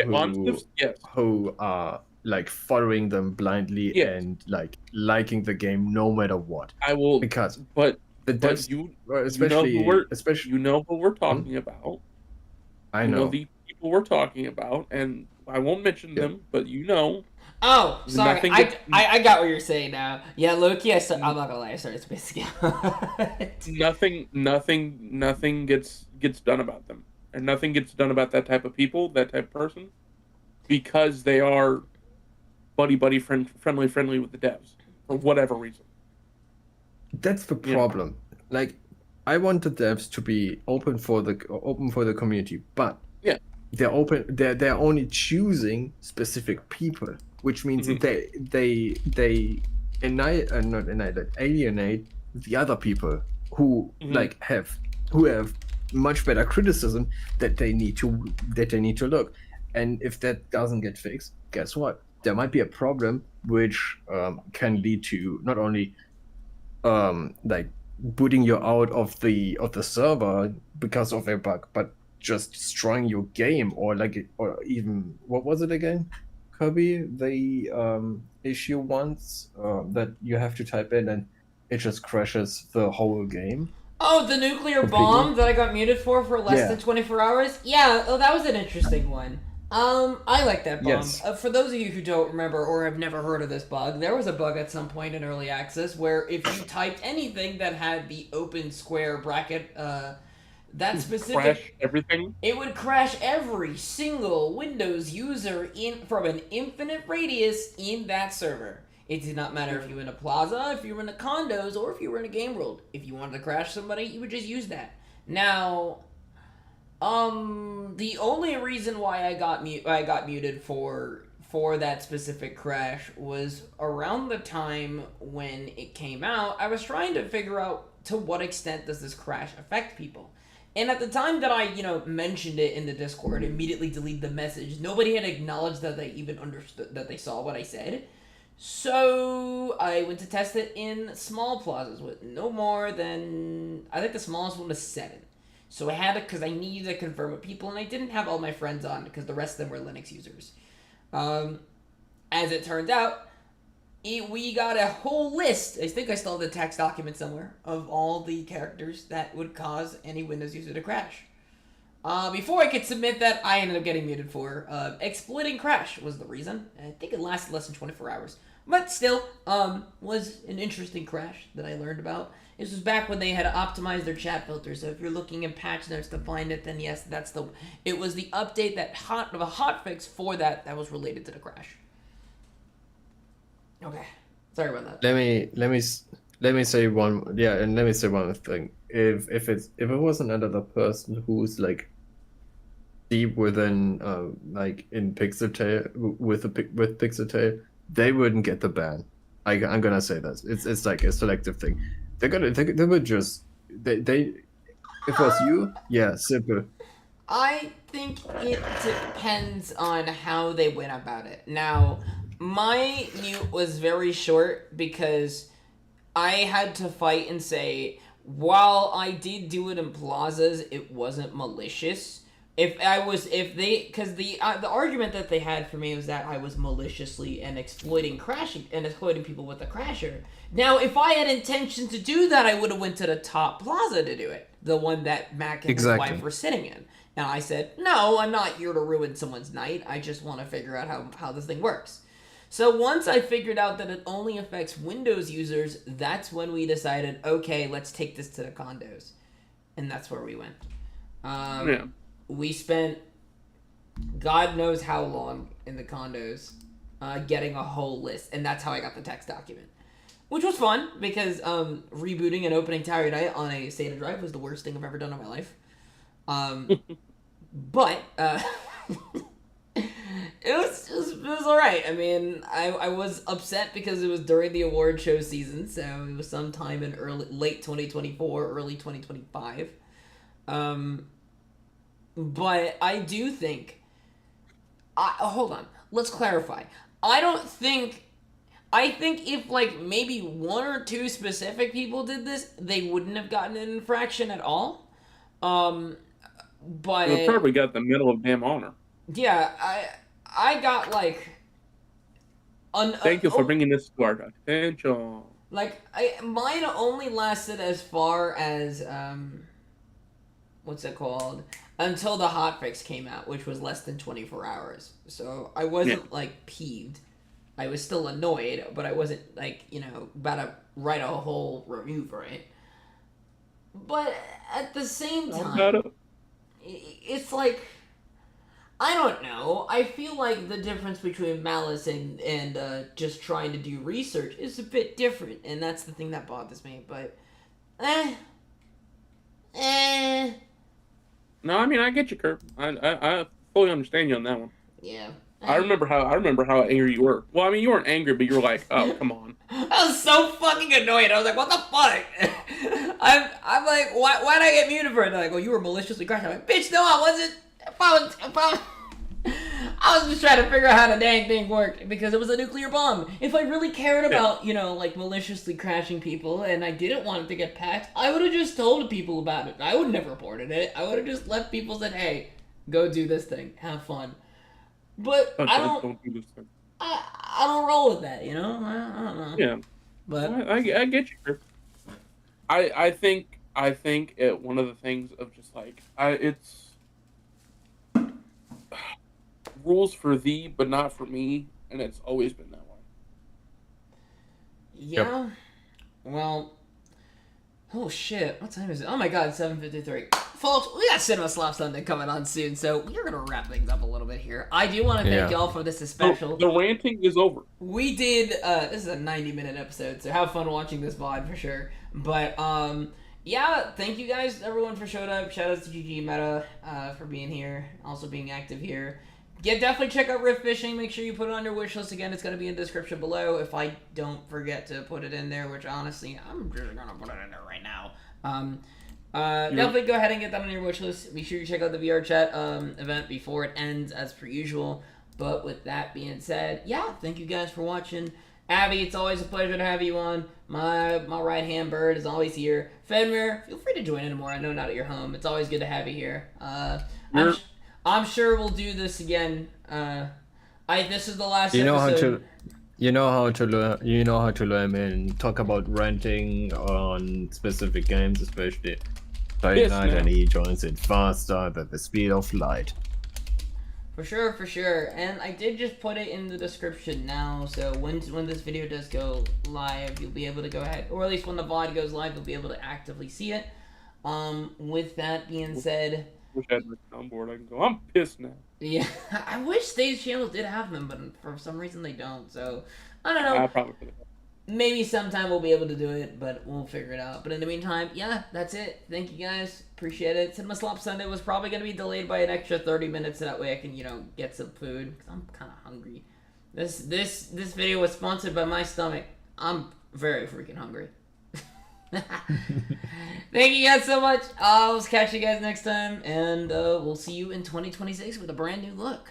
yes. who are like following them blindly Yes. and like liking the game no matter what. I will, Because but the but devs, you especially you know who we're talking about. I You know know. the people we're talking about, and I won't mention Yeah. them, but you know. Oh, sorry. Nothing I, gets- I got what you're saying now. Yeah, Loki. I'm not gonna lie. I started spacing out. Nothing gets done about them, and nothing gets done about that type of people, that type of person, because they are buddy friendly with the devs for whatever reason. That's the Yeah. problem. Like, I want the devs to be open for the community, but Yeah. they're open. They're only choosing specific people, which means Mhm. they alienate the other people who Mhm. have much better criticism that they need to look. And if that doesn't get fixed, guess what? There might be a problem which can lead to not only like booting you out of the server because of a bug, but just destroying your game, or even what was it again, Kirby? The issue once that you have to type in and it just crashes the whole game. Oh, the nuclear Completely. bomb that I got muted for less Yeah. than 24 hours? Yeah, oh, that was an interesting one. I like that bomb. Yes. For those of you who don't remember or have never heard of this bug, there was a bug at some point in early access where if you typed anything that had the open square bracket, that specific, Crash everything. it would crash every single Windows user from an infinite radius in that server. It did not matter if you were in a plaza, if you were in a condos, or if you were in a game world. If you wanted to crash somebody, you would just use that. Now, the only reason why I got muted for that specific crash was around the time when it came out. I was trying to figure out to what extent does this crash affect people? And at the time that I, mentioned it in the Discord, immediately deleted the message. Nobody had acknowledged that they even understood, that they saw what I said. So I went to test it in small plazas with no more than, I think the smallest one was 7. So I had to, because I needed to confirm with people, and I didn't have all my friends on because the rest of them were Linux users. As it turned out, we got a whole list, I think I still have the text document somewhere, of all the characters that would cause any Windows user to crash. Before I could submit that, I ended up getting muted for exploiting crash was the reason. I think it lasted less than 24 hours. But still, was an interesting crash that I learned about. This was back when they had optimized their chat filter, so if you're looking in patch notes to find it, then yes, it was the update that a hotfix for that was related to the crash. Okay, sorry about that. Let me say one thing. If it wasn't another person who's like deep within in Pixeltail with Pixeltail, they wouldn't get the ban. I'm gonna say that it's like a selective thing. They would just they if it was you, yeah, simple. I think it depends on how they went about it. Now, my mute was very short because I had to fight and say, while I did do it in plazas, it wasn't malicious. The argument that they had for me was that I was maliciously and exploiting people with the crasher. Now, if I had intention to do that, I would have went to the top plaza to do it, the one that Mac and his wife were sitting in. And I said, no, I'm not here to ruin someone's night. I just want to figure out how this thing works. So once I figured out that it only affects Windows users, that's when we decided, okay, let's take this to the condos. And that's where we went. We spent God knows how long in the condos getting a whole list. And that's how I got the text document. Which was fun, because rebooting and opening Tower Unite on a SATA drive was the worst thing I've ever done in my life. But it was alright. I mean, I was upset because it was during the award show season, so it was sometime in late 2024, early 2025. But I do think... hold on. Let's clarify. I think if, maybe 1 or 2 specific people did this, they wouldn't have gotten an infraction at all. But... They probably got the Medal of Damn Honor. Yeah, I got, Thank you for bringing this to our attention. Mine only lasted as far as, what's it called? Until the hotfix came out, which was less than 24 hours. So I wasn't, peeved. I was still annoyed, but I wasn't, about to write a whole review for it. But at the same time, it's I don't know. I feel like the difference between malice and just trying to do research is a bit different, and that's the thing that bothers me. But, No, I mean, I get you, Kurt. I fully understand you on that one. Yeah. I remember how angry you were. Well, I mean, you weren't angry, but you were like, "Oh, come on." I was so fucking annoyed. I was like, "What the fuck?" I'm like, "Why'd I get muted for it?" They're like, "Oh, you were maliciously crashing." I'm like, "Bitch, no, I wasn't. I was just trying to figure out how the dang thing worked because it was a nuclear bomb. If I really cared about, maliciously crashing people and I didn't want it to get packed, I would have just told people about it. I would have never reported it. I would have just let people say, hey, go do this thing. Have fun. But I don't do this thing. I don't roll with that, I don't know. Yeah. But I get you. I think one of the things of just it's rules for thee, but not for me, and it's always been that way. Yeah. Yep. Well, oh shit, what time is it? Oh my god, 7:53. Folks, we got Cinema Slop Sunday coming on soon, so we're gonna wrap things up a little bit here. I do want to thank y'all for this special. The ranting is over. We did, this is a 90-minute episode, so have fun watching this VOD for sure. But, yeah, thank you guys, everyone, for showing up. Shout outs to GG Meta for being here, also being active here. definitely check out Rift Fishing. Make sure you put it on your wish list. Again, it's going to be in the description below if I don't forget to put it in there, which honestly, I'm just going to put it in there right now. Definitely go ahead and get that on your wish list. Be sure you check out the VR chat event before it ends, as per usual. But with that being said, yeah, thank you guys for watching. Abby, it's always a pleasure to have you on. My right-hand bird is always here. Fenrir, feel free to join in more. I know not at your home. It's always good to have you here. I'm sure we'll do this again. This is the last episode. You know how to learn and talk about renting on specific games, especially Friday night, and he joins it faster than the speed of light. For sure. And I did just put it in the description now, so when this video does go live, you'll be able to go ahead, or at least when the VOD goes live, you'll be able to actively see it. With that being said, wish I had my soundboard. I can go. I'm pissed now. yeah, I wish Stage channels did have them, but for some reason they don't. So I don't know. I probably could have. Maybe sometime we'll be able to do it, but we'll figure it out. But in the meantime, yeah, that's it. Thank you guys. Appreciate it. Cinema Slop Sunday was probably going to be delayed by an extra 30 minutes, so that way I can, get some food, because I'm kind of hungry. This video was sponsored by my stomach. I'm very freaking hungry. Thank you guys so much. I'll catch you guys next time, and we'll see you in 2026 with a brand new look.